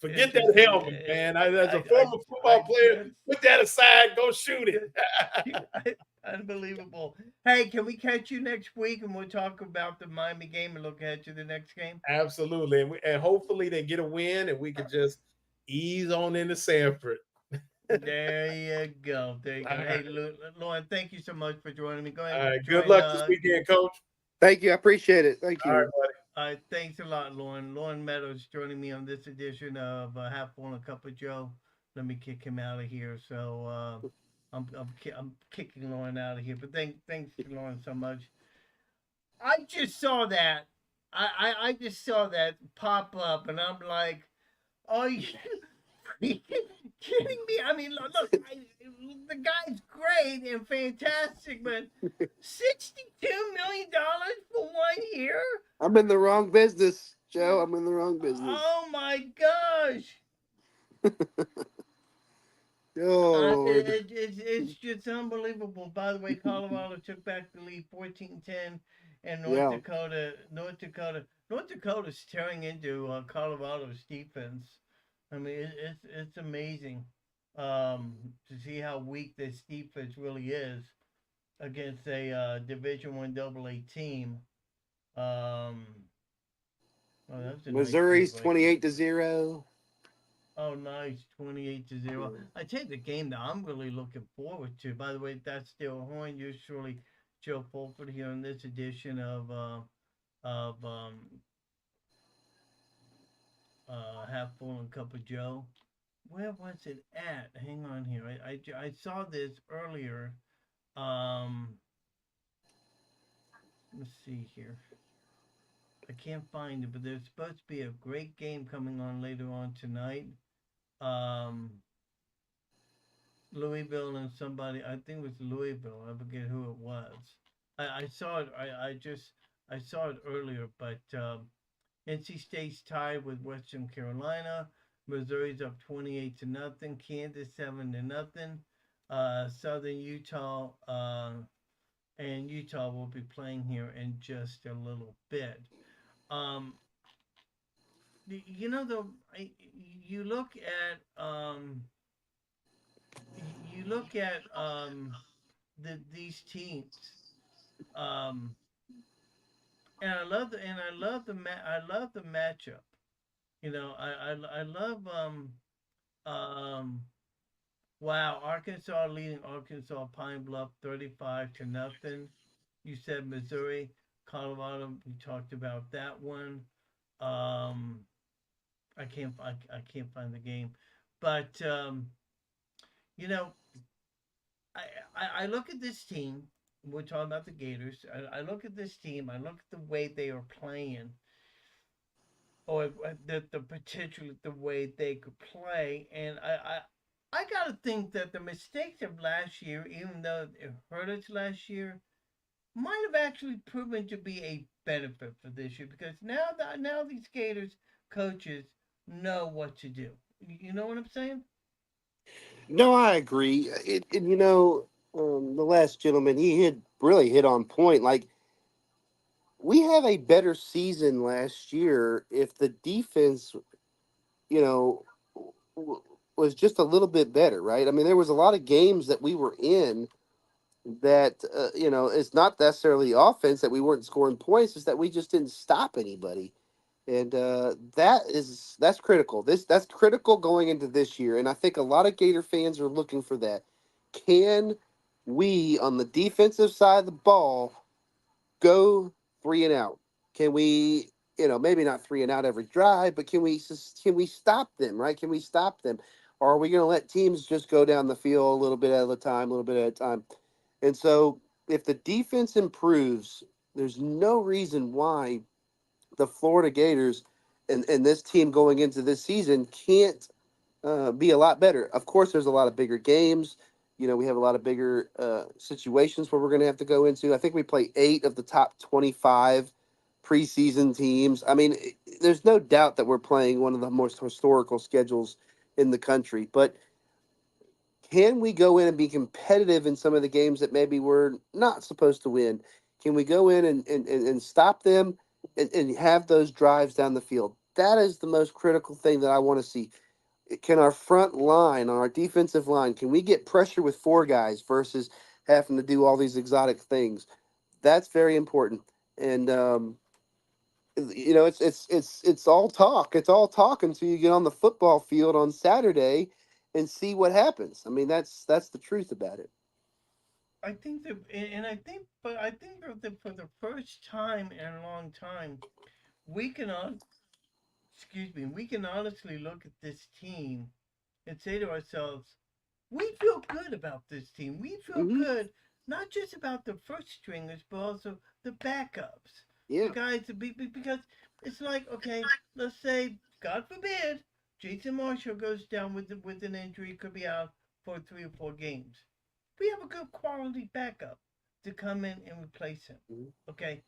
Forget It's that just, helmet, man. As a former I football player, just, put that aside. Go shoot it. unbelievable. Hey, can we catch you next week and we'll talk about the Miami game and look ahead to the next game? Absolutely, and hopefully they get a win, and we can just ease on into Sanford. There you go. There you All go. right, Hey, Lauren, thank you so much for joining me. Go ahead all and right. Good join. luck this weekend, Coach. Thank you. I appreciate it. Thank All right, you. buddy. Thanks a lot, Lauren. Lauren Meadows joining me on this edition of Half Full and Cup of Joe. Let me kick him out of here. So I'm kicking Lauren out of here. But thanks to Lauren so much. I just saw that. I just saw that pop up, and I'm like, are you freaking kidding me? I mean, look, the guy's great and fantastic, but $62 million for 1 year? I'm in the wrong business, Joe. I'm in the wrong business. Oh my gosh. Lord. It's just unbelievable. By the way, Colorado took back the lead 14-10, and Yeah. North Dakota's tearing into Colorado's defense. I mean, it's amazing to see how weak this defense really is against a Division One AA team. Um, oh, that's a nice Missouri's move right there. 28-0. Oh, nice. 28-0. I tell you the game that I'm really looking forward to. By the way, that's Dale Horn. You're surely Joe Fulford here in this edition of Half Full and Cup of Joe. Where was it at? Hang on here. I saw this earlier. Um, let's see here. I can't find it, but there's supposed to be a great game coming on later on tonight. Um, Louisville and somebody. I think it was Louisville. I forget who it was. I saw it. I saw it earlier. But NC State's tied with Western Carolina. Missouri's up 28-0. Kansas 7-0. Southern Utah and Utah will be playing here in just a little bit. Um, you know the you look at you look at these teams, um, and I love the matchup. You know, I love um wow, Arkansas leading Arkansas Pine Bluff 35-0. You said Missouri, Colorado. We talked about that one. Um, I can't find the game, but you know I look at this team. We're talking about the Gators. I look at this team. I look at the way they are playing, or the potential, the way they could play, and I gotta think that the mistakes of last year, even though it hurt us last year, might have actually proven to be a benefit for this year because now these Gators coaches know what to do. You know what I'm saying? No, I agree. The last gentleman, he had really hit on point. Like, we have a better season last year if the defense, you know, was just a little bit better, right? I mean, there was a lot of games that we were in that, it's not necessarily offense that we weren't scoring points, it's that we just didn't stop anybody. And that's critical. That's critical going into this year, and I think a lot of Gator fans are looking for that. Can we, on the defensive side of the ball, go 3 and out? Can we, maybe not three and out every drive, but can we stop them, right? Can we stop them? Or are we going to let teams just go down the field a little bit at a time, a little bit at a time? And so if the defense improves, there's no reason why the Florida Gators and this team going into this season can't be a lot better. Of course, there's a lot of bigger games. We have a lot of bigger situations where we're going to have to go into. I think we play 8 of the top 25 preseason teams. I mean, there's no doubt that we're playing one of the most historical schedules in the country. But can we go in and be competitive in some of the games that maybe we're not supposed to win? Can we go in and stop them and have those drives down the field? That is the most critical thing that I want to see. Can our front line, on our defensive line, can we get pressure with 4 guys versus having to do all these exotic things? That's very important. And it's all talk. It's all talk until you get on the football field on Saturday and see what happens. I mean, that's the truth about it. I think that, and I think that for the first time in a long time, we can, we can honestly look at this team and say to ourselves, we feel good about this team. We feel Hmm. good not just about the first stringers, but also the backups, the Yeah. guys because it's like, okay, let's say God forbid Jason Marshall goes down with an injury, could be out for 3 or 4 games. We have a good quality backup to come in and replace him. Mhm. Okay,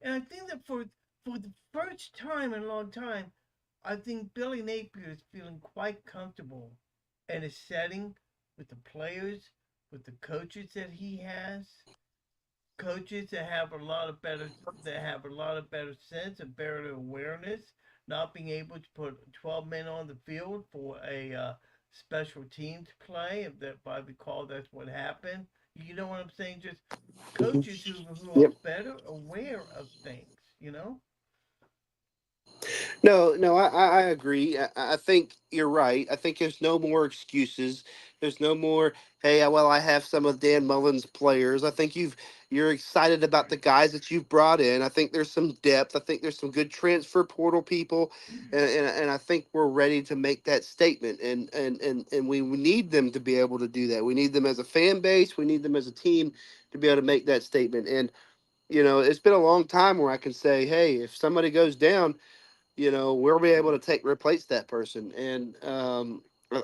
and I think that for the first time in a long time, I think Billy Napier is feeling quite comfortable in his setting with the players, with the coaches that he has, coaches that have a lot of better sense and better awareness, not being able to put 12 men on the field for a special teams play. If I recall, that's what happened. You know what I'm saying? Just Mhm. coaches who are Yep. better aware of things. You know. No, no, I agree. I think you're right. I think there's no more excuses. There's no more, hey, well, I have some of Dan Mullen's players. I think you're excited about the guys that you've brought in. I think there's some depth. I think there's some good transfer portal people, and I think we're ready to make that statement. And we need them to be able to do that. We need them as a fan base. We need them as a team to be able to make that statement. And it's been a long time where I can say, hey, if somebody goes down, we'll be able to replace that person. And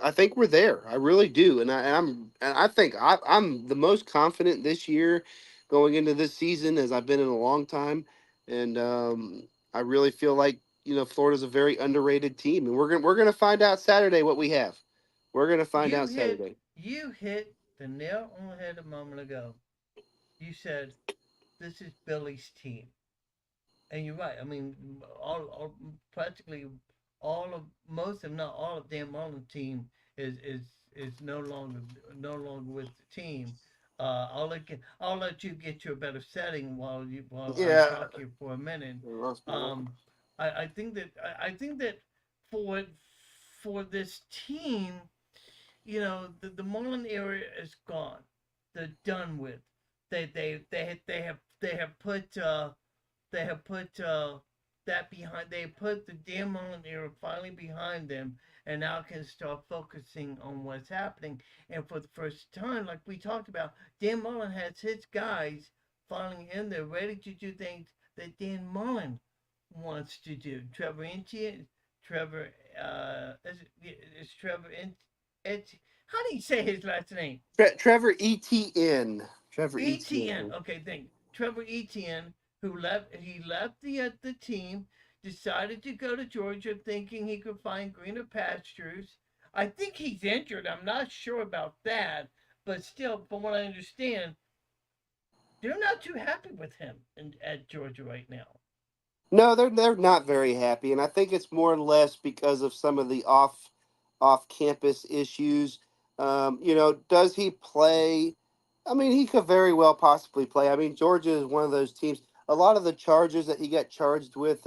I think we're there. I really do. And I think I'm the most confident this year going into this season as I've been in a long time. And I really feel like Florida's a very underrated team, and we're gonna find out Saturday what we have. We're gonna find You out hit Saturday. you hit the nail on the head a moment ago. You said this is Billy's team. And you're right. I mean, practically all of most, if not all of Dan Mullen's team is no longer with the team. I'll let you get to a better setting while I Yeah, talk here for a minute. I lost my look. Um, I think that for for this team, the Mullen era is gone. They're done with. They have put that behind. They put the Dan Mullen era finally behind them, and now can start focusing on what's happening. And for the first time, like we talked about, Dan Mullen has his guys finally in there, ready to do things that Dan Mullen wants to do. Trevor Etienne, Trevor, is Trevor how do you say his last name? Trevor Etienne. Trevor Etienne. Etienne. Okay, thank you. Trevor Etienne, he left the team, decided to go to Georgia, thinking he could find greener pastures. I think he's injured. I'm not sure about that, but still, from what I understand, they're not too happy with him at Georgia right now. No, they're not very happy, and I think it's more or less because of some of the off campus issues. Does he play? I mean, he could very well possibly play. I mean, Georgia is one of those teams. A lot of the charges that he got charged with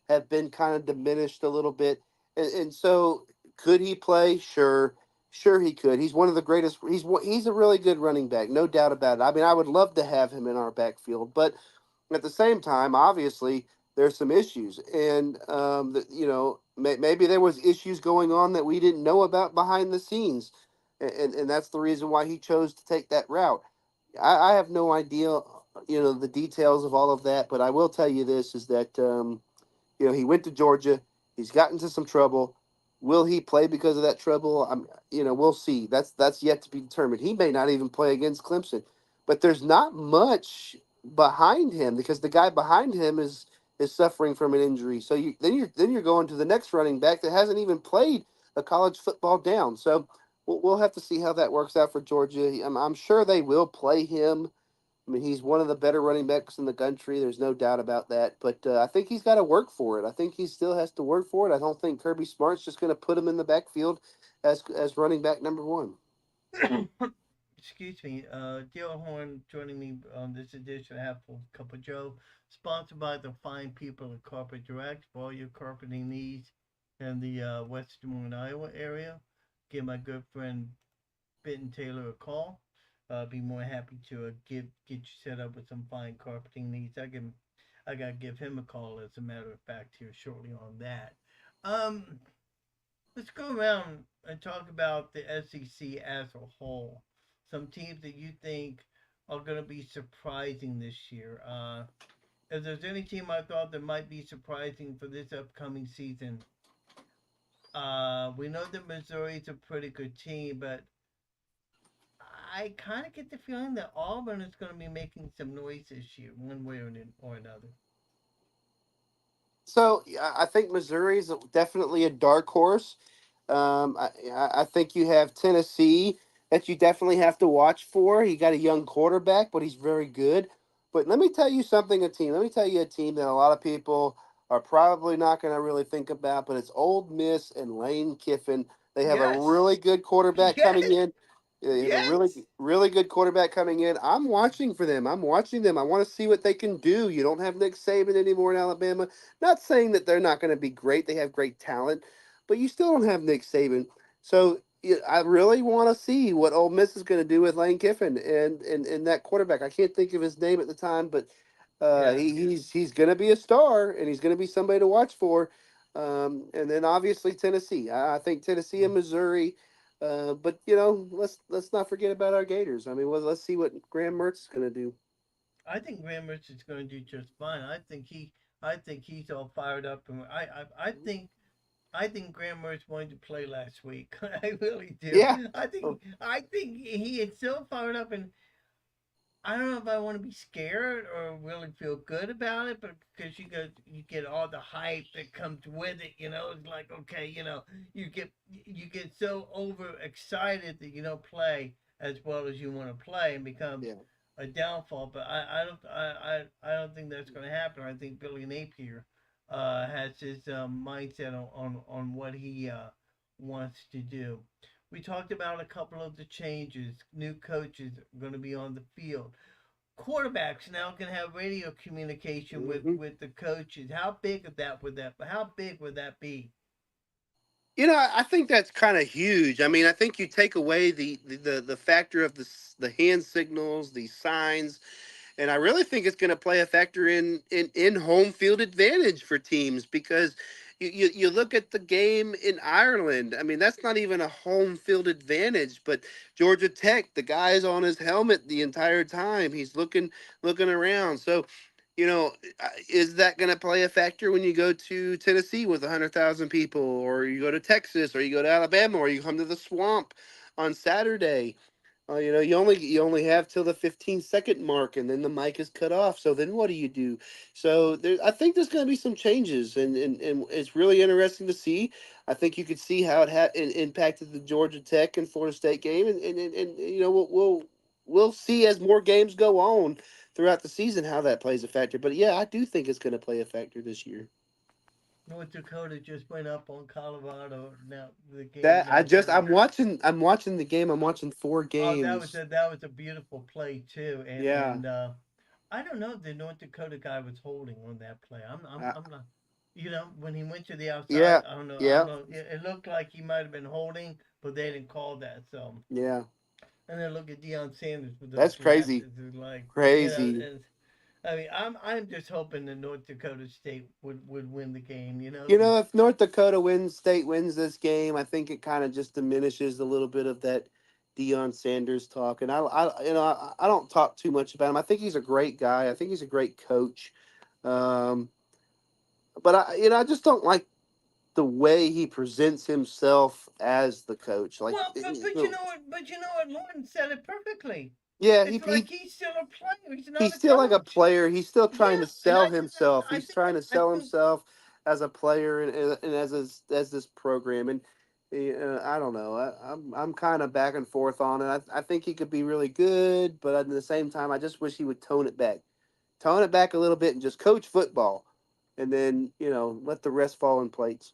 have been kind of diminished a little bit, and so could he play? Sure, sure he could. He's one of the greatest. He's a really good running back, no doubt about it. I mean, I would love to have him in our backfield, but at the same time, obviously, there's some issues, and maybe there was issues going on that we didn't know about behind the scenes, and that's the reason why he chose to take that route. I have no idea, the details of all of that, but I will tell you this: is that he went to Georgia. He's gotten into some trouble. Will he play because of that trouble? We'll see. That's yet to be determined. He may not even play against Clemson, but there's not much behind him because the guy behind him is suffering from an injury. So you're going to the next running back that hasn't even played a college football down. So we'll have to see how that works out for Georgia. I'm sure they will play him. I mean, he's one of the better running backs in the country. There's no doubt about that. But I think he's got to work for it. I think he still has to work for it. I don't think Kirby Smart's just going to put him in the backfield as running back number one. Excuse me, Dale Horn joining me on this edition of Half Full Cup of Joe, sponsored by the fine people at Carpet Direct for all your carpeting needs in the West Des Moines, Iowa area. Give my good friend Benton Taylor a call. Be more happy to get you set up with some fine carpeting needs. I gotta give him a call as a matter of fact here shortly on that. Um, let's go around and talk about the SEC as a whole. Some teams that you think are going to be surprising this year. If there's any team I thought that might be surprising for this upcoming season, we know that Missouri's a pretty good team, but I kind of get the feeling that Auburn is going to be making some noise this year, one way or another. So yeah, I think Missouri is definitely a dark horse. I think you have Tennessee that you definitely have to watch for. He got a young quarterback, but he's very good. But let me tell you something, a team. Let me tell you a team that a lot of people are probably not going to really think about, but it's Old Miss and Lane Kiffin. They have a Yes, really good quarterback coming yes, in. They have a really, yes. really good quarterback coming in. I'm watching for them. I'm watching them. I want to see what they can do. You don't have Nick Saban anymore in Alabama. Not saying that they're not going to be great. They have great talent, but you still don't have Nick Saban. So I really want to see what Ole Miss is going to do with Lane Kiffin and that quarterback. I can't think of his name at the time, but Yeah, he's going to be a star and he's going to be somebody to watch for. And then obviously Tennessee. I think Tennessee and Missouri. But let's not forget about our Gators. I mean, let's see what Graham Mertz is going to do. I think Graham Mertz is going to do just fine. I think he's all fired up, and I think Graham Mertz wanted to play last week. I really do. Yeah. Oh, I think he is so fired up, and I don't know if I want to be scared or really feel good about it, but because you get all the hype that comes with it, it's like okay, you get so overexcited that you don't play as well as you want to play, and becomes yeah. a downfall. But I don't think that's going to happen. I think Billy Napier has his mindset on what he wants to do. We talked about a couple of the changes. New coaches are going to be on the field. Quarterbacks now can have radio communication Hmm. with the coaches. How big of that would that? How big would that be? I think that's kind of huge. I mean, I think you take away the factor of the hand signals, the signs, and I really think it's going to play a factor in home field advantage for teams because you look at the game in Ireland. I mean, that's not even a home field advantage. But Georgia Tech, the guy's on his helmet the entire time. He's looking around. So, is that going to play a factor when you go to Tennessee with 100,000 people, or you go to Texas, or you go to Alabama, or you come to the Swamp on Saturday? You only have till the 15-second mark, and then the mic is cut off. So then what do you do? So I think there's going to be some changes, and it's really interesting to see. I think you could see how it impacted the Georgia Tech and Florida State game, and we'll see as more games go on throughout the season how that plays a factor. But yeah, I do think it's going to play a factor this year. North Dakota just went up on Colorado. Now the game's That I now just over. I'm watching the game. I'm watching four Oh, games. that was a beautiful play too, Yeah. I don't know if the North Dakota guy was holding on that play. Uh, I'm not. When he went to the outside, yeah. I don't know. I don't Yeah. know. It looked like he might have been holding, but they didn't call that. So, Yeah. and then look at Deion Sanders with those That's crazy. glasses. It's like, Crazy. I mean, I'm just hoping that North Dakota State would win the game. You know, You because know, if North Dakota wins, State wins this game, I think it kind of just diminishes a little bit of that Deion Sanders talk. And I don't talk too much about him. I think he's a great guy. I think he's a great coach. Um, but I just don't like the way he presents himself as the coach. Like, well, but you know what? But you know what? Lauren said it perfectly. yeah, It's like he's still a player. He's not he's a still like a coach. player. He's still trying Yeah, to and sell himself. I He's think trying that to I sell think himself as a player and as this program. And I don't know. I'm kind of back and forth on it. I think he could be really good, but at the same time, I just wish he would tone it back a little bit, and just coach football, and then let the rest fall in plates.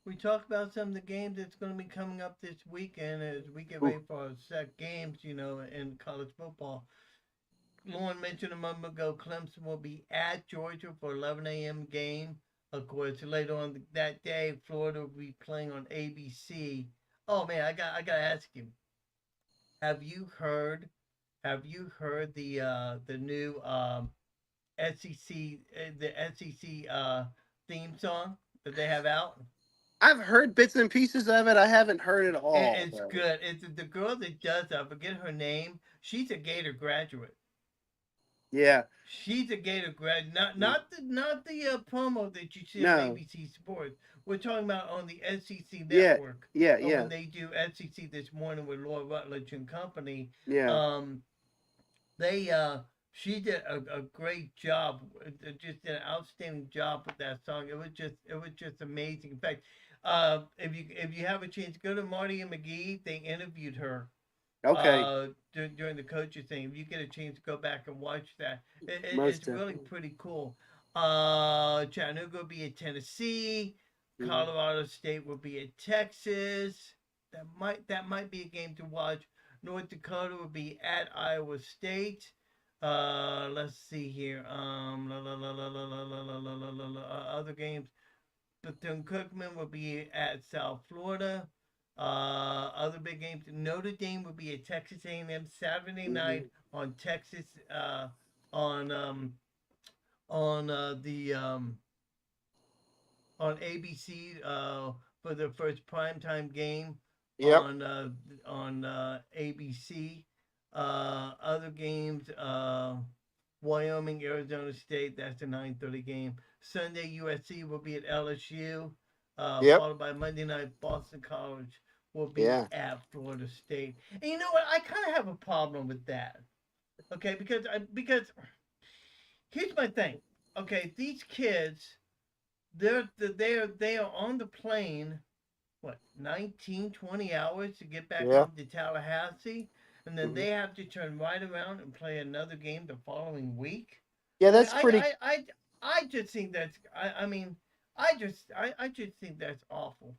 we talked about some of the games that's going to be coming up this weekend as we get Ooh, ready for our set games. You know, in college football. Lauren mentioned a moment ago, Clemson will be at Georgia for 11 a.m. game. Of course, later on that day, Florida will be playing on ABC. Oh man, I gotta ask you, have you heard have you heard the new SEC the SEC theme song that they have out? I've heard bits and pieces of it. I haven't heard it all. It's Though. good. It's the girl that does. I forget her name. She's a Gator graduate. Yeah. She's a Gator grad, Mm. not the promo that you see on No. ABC Sports. We're talking about on the SEC Yeah. network. Yeah. When Yeah. they do SEC this morning with Laura Rutledge and company, Yeah. um, they she did a great job, just did an outstanding job with that song. It was just amazing. In fact, if you have a chance, go to Marty and McGee. They interviewed her Okay. during the coaches thing. If you get a chance to go back and watch that, Most it's really definitely. pretty cool. Chattanooga will be at Tennessee. Mhm. Colorado State will be at Texas. That might be a game to watch. North Dakota will be at Iowa State. Let's see here. Other games. Bethune Cookman will be at South Florida. Other big games: Notre Dame will be at Texas A&M Saturday night Mhm. on Texas on the on ABC for the first primetime game Yep. on ABC. Other games: Wyoming, Arizona State. That's a 9:30 game. Sunday, USC will be at LSU. Yep. Followed by Monday night, Boston College will be Yeah. at Florida State. And you know what? I kind of have a problem with that. Okay, because here's my thing. Okay, these kids, they are on the plane, what, 19, 20 hours to get back Yeah. home to Tallahassee, and then Mhm. they have to turn right around and play another game the following week. Yeah. I mean, That's pretty I just think that's I mean I just think that's awful.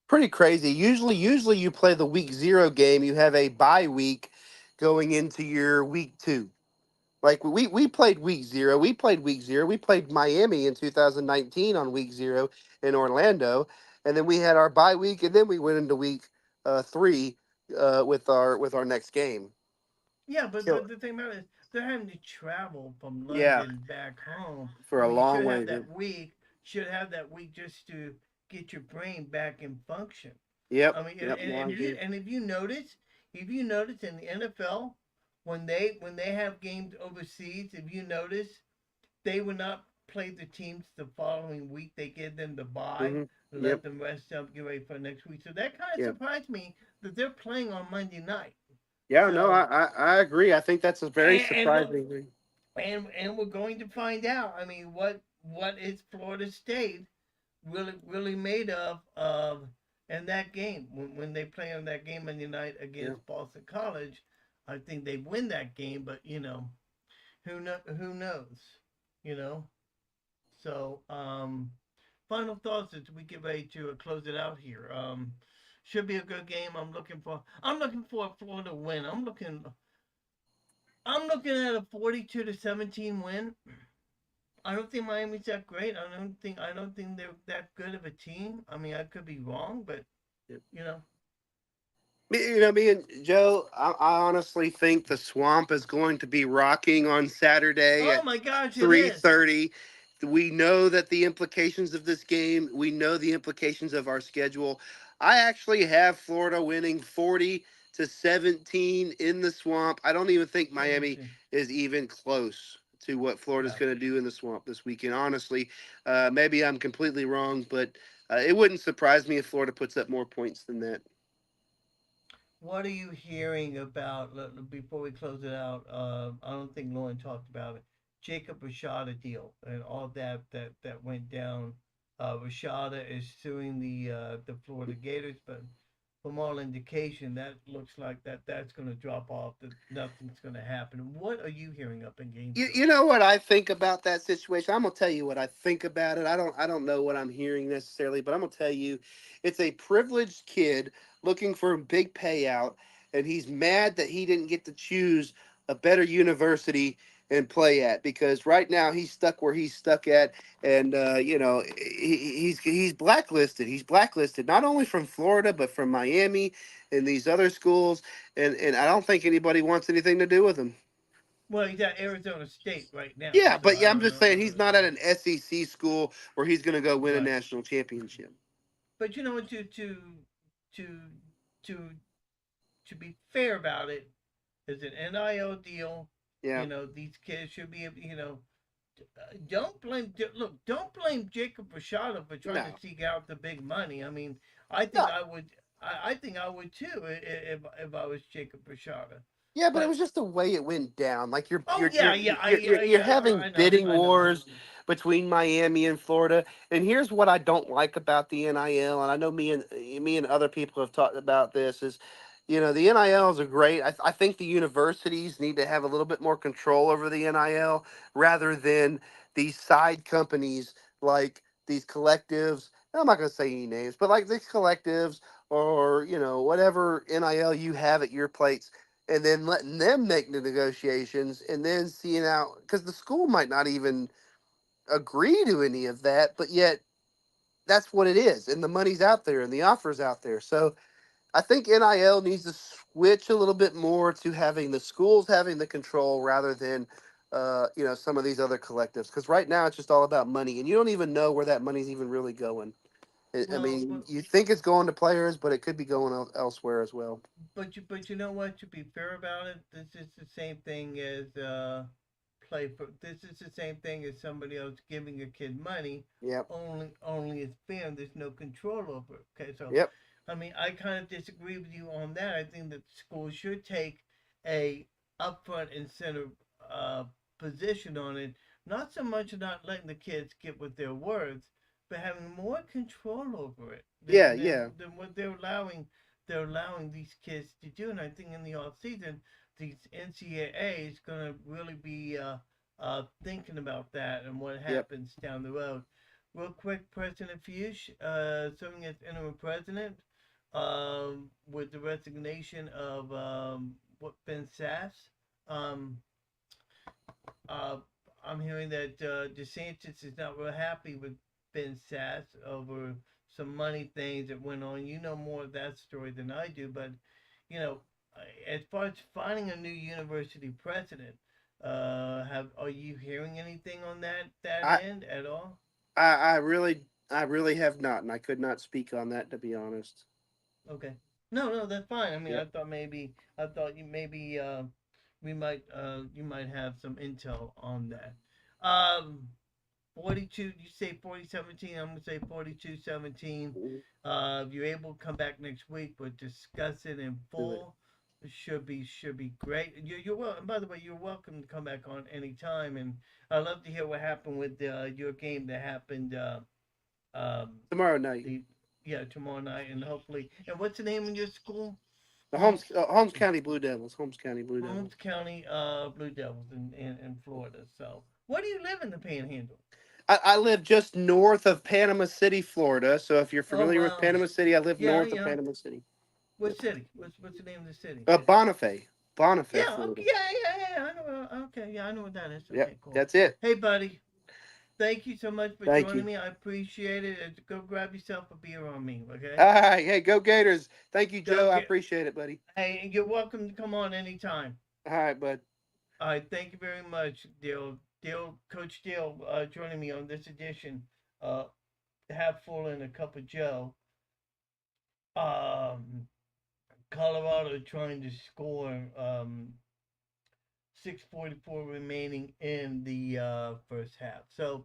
pretty crazy. Usually you play the week zero game. You have a bye week going into your week two. Like we played week zero. We played week zero. We played Miami in 2019 on week zero in Orlando, and then we had our bye week, and then we went into week three with our next game. Yeah, but Kill. the thing about it is they're having to travel from Yeah, London back home. for I a mean, you long should way. have that week. Should have that week just to get your brain back in function. Yep. I mean, Yep. No, I agree. and if you notice in the NFL when they have games overseas, if you notice they would not play the teams the following week. They give them the bye, Hmm. let Yep. them rest up, get ready for next week. So that kind of Yep. surprised me that they're playing on Monday night. Yeah. No, So I agree. I think that's a very and we're surprising thing. and we're going to find out. I mean, what is Florida State really made of in that game when they play on that game Monday night Yeah. against Boston College? I think they win that game, but who knows? You know. So final thoughts as we get ready to close it out here. Should be a good game. I'm looking for a Florida win. I'm looking at a 42-17 win. I don't think Miami's that great. I don't think they're that good of a team. I mean, I could be wrong, but Yep. you know, Me and Joe, I honestly think the Swamp is going to be rocking on Saturday Oh at my gosh, it is. 3:30. We know that the implications of this game. We know the implications of our schedule. I actually have Florida winning 40-17 in the Swamp. I don't even think So do Miami too. is even close to what Florida's No. going to do in the Swamp this weekend. Honestly, maybe I'm completely wrong, but it wouldn't surprise me if Florida puts up more points than that. What are you hearing about, before we close it out? I don't think Lauren talked about it. Jacob Rashada deal and all that went down. Rashada is suing the Florida Gators, but from all indication, that looks like that's going to drop off. That nothing's going to happen. What are you hearing up in You Gainesville? know what I think about that situation? I'm gonna tell you what I think about it. I don't know what I'm hearing necessarily, but I'm gonna tell you, it's a privileged kid looking for a big payout, and he's mad that he didn't get to choose a better university and play at because right now he's stuck where he's stuck at, and he's blacklisted. He's blacklisted not only from Florida but from Miami and these other schools, and I don't think anybody wants anything to do with him. Well, he's at Arizona State right now, Yeah, so but I yeah, I'm don't just know. saying he's not at an SEC school where he's going to go win a Right. national championship. But you know what? To to to be fair about it, it's an NIL deal. Yeah, These kids should be, don't blame. Look, don't blame Jacob Rashada for trying to no, seek out the big money. I mean, I no, think I would. I think I would too if I was Jacob Rashada. yeah, but it But was just the way it went down. Like you're oh you're yeah, you're yeah, you're you're, you're having I know, bidding I know. wars between Miami and Florida. And here's what I don't like about the NIL. And I know me and other people have talked about this. Is the NILs are great. I think the universities need to have a little bit more control over the NIL rather than these side companies like these collectives. I'm not going to say any names, but like these collectives or whatever NIL you have at your plates, and then letting them make the negotiations and then seeing out because the school might not even agree to any of that, but yet that's what it is, and the money's out there and the offers out there. So I think NIL needs to switch a little bit more to having the schools having the control rather than some of these other collectives, because right now it's just all about money and you don't even know where that money's even really going. I Well, mean, you think it's going to players, but it could be going elsewhere as well. but you know what? To be fair about it, this is the same thing as play for. This is the same thing as somebody else giving a kid money. Yep. Only it's fair. And there's no control over it. Okay, so Yep. I mean, I kind of disagree with you on that. I think that schools should take a upfront incentive uh, position on it. Not so much not letting the kids get what they're worth, but having more control over it Yeah. Yeah. than what they're allowing these kids to do. And I think in the off season, these NCAA is going to really be thinking about that and what Yep. happens down the road. Real quick, President Fuchs, serving as interim president with the resignation of what Ben Sass. Um, uh, I'm hearing that DeSantis is not real happy with Ben Sass over some money things that went on. You know more of that story than I do, but you know, as far as finding a new university president, have are you hearing anything on that I end at all? I really have not, and I could not speak on that to be honest. Okay. No, no, that's fine. I mean, Yep. I thought you maybe we might you might have some intel on that. 42, you say 4017, I'm going to say 4217. Mhm. If you're able to come back next week, we'll discuss it in Do it. full. It should be great. You're well. And by the way, you're welcome to come back on anytime. And I'd love to hear what happened with your game that happened um, Tomorrow night. the yeah tomorrow night, and hopefully. And what's the name of your school? The Holmes Holmes County Blue Devils. Holmes County Blue Holmes Devils. County Blue Devils in Florida. So, where do you live in the Panhandle? I live just north of Panama City, Florida. So if you're Oh familiar with wow. Panama City, I live Yeah, north of yeah. Panama City. What Yep. city? What's the name of the city? Bonifay. Bonifay, Yeah, okay, Florida. yeah. I know. Okay, yeah, I know what that is. Yep. Okay, cool. That's it. Hey, buddy. thank you so much for Thank joining you. me. I appreciate it. And go grab yourself a beer on me, okay? All right. Hey, go Gators. Thank you, Go Joe. I get. appreciate it, buddy. Hey, you're welcome to come on anytime. All right, bud. All right, thank you very much, Coach Deal, joining me on this edition. Uh, Half Full and a Cup of Joe. Um, Colorado trying to score 6:44 remaining in the first half. So,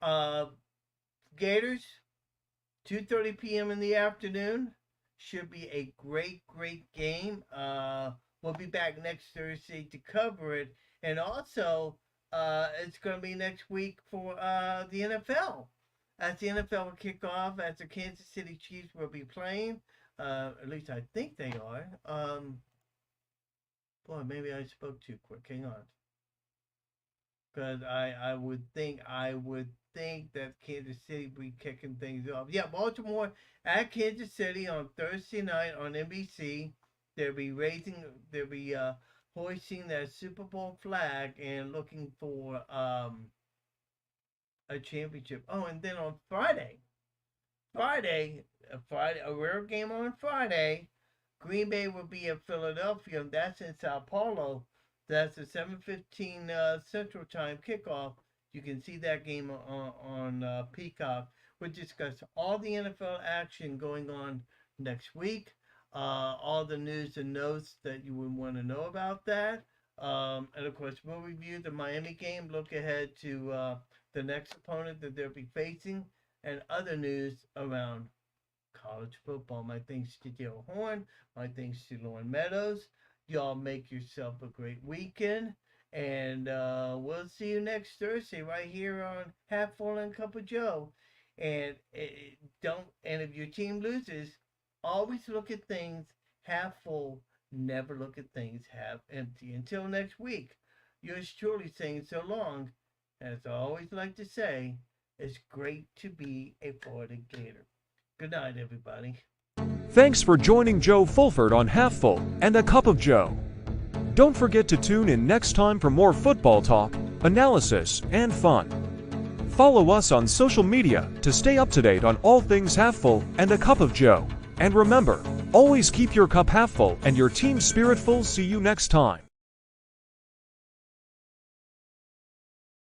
uh, Gators, 2:30 p.m. in the afternoon. Should be a great game. We'll be back next Thursday to cover it. And also, it's going to be next week for the NFL. As the NFL will kick off, as the Kansas City Chiefs will be playing. At least I think they are. Boy, maybe I spoke too quick. Hang on. Because I would think that Kansas City will be kicking things off. Yeah, Baltimore at Kansas City on Thursday night on NBC. They'll be hoisting their Super Bowl flag and looking for a championship. Oh, and then on Friday, a rare game on Friday. Green Bay will be in Philadelphia, and that's in Sao Paulo. That's a 7:15 Central Time kickoff. You can see that game on Peacock. We'll discuss all the NFL action going on next week, all the news and notes that you would want to know about that. And of course, we'll review the Miami game, look ahead to the next opponent that they'll be facing, and other news around college football. My thanks to Dale Horn. My thanks to Lauren Meadows. Y'all make yourself a great weekend. And we'll see you next Thursday right here on Half Full and Cup of Joe. And and if your team loses, always look at things half full. Never look at things half empty. Until next week, yours truly saying so long. As I always like to say, it's great to be a Florida Gator. Good night, everybody. Thanks for joining Joe Fulford on Half Full and a Cup of Joe. Don't forget to tune in next time for more football talk, analysis, and fun. Follow us on social media to stay up to date on all things Half Full and a Cup of Joe. And remember, always keep your cup half full and your team spirit full. See you next time.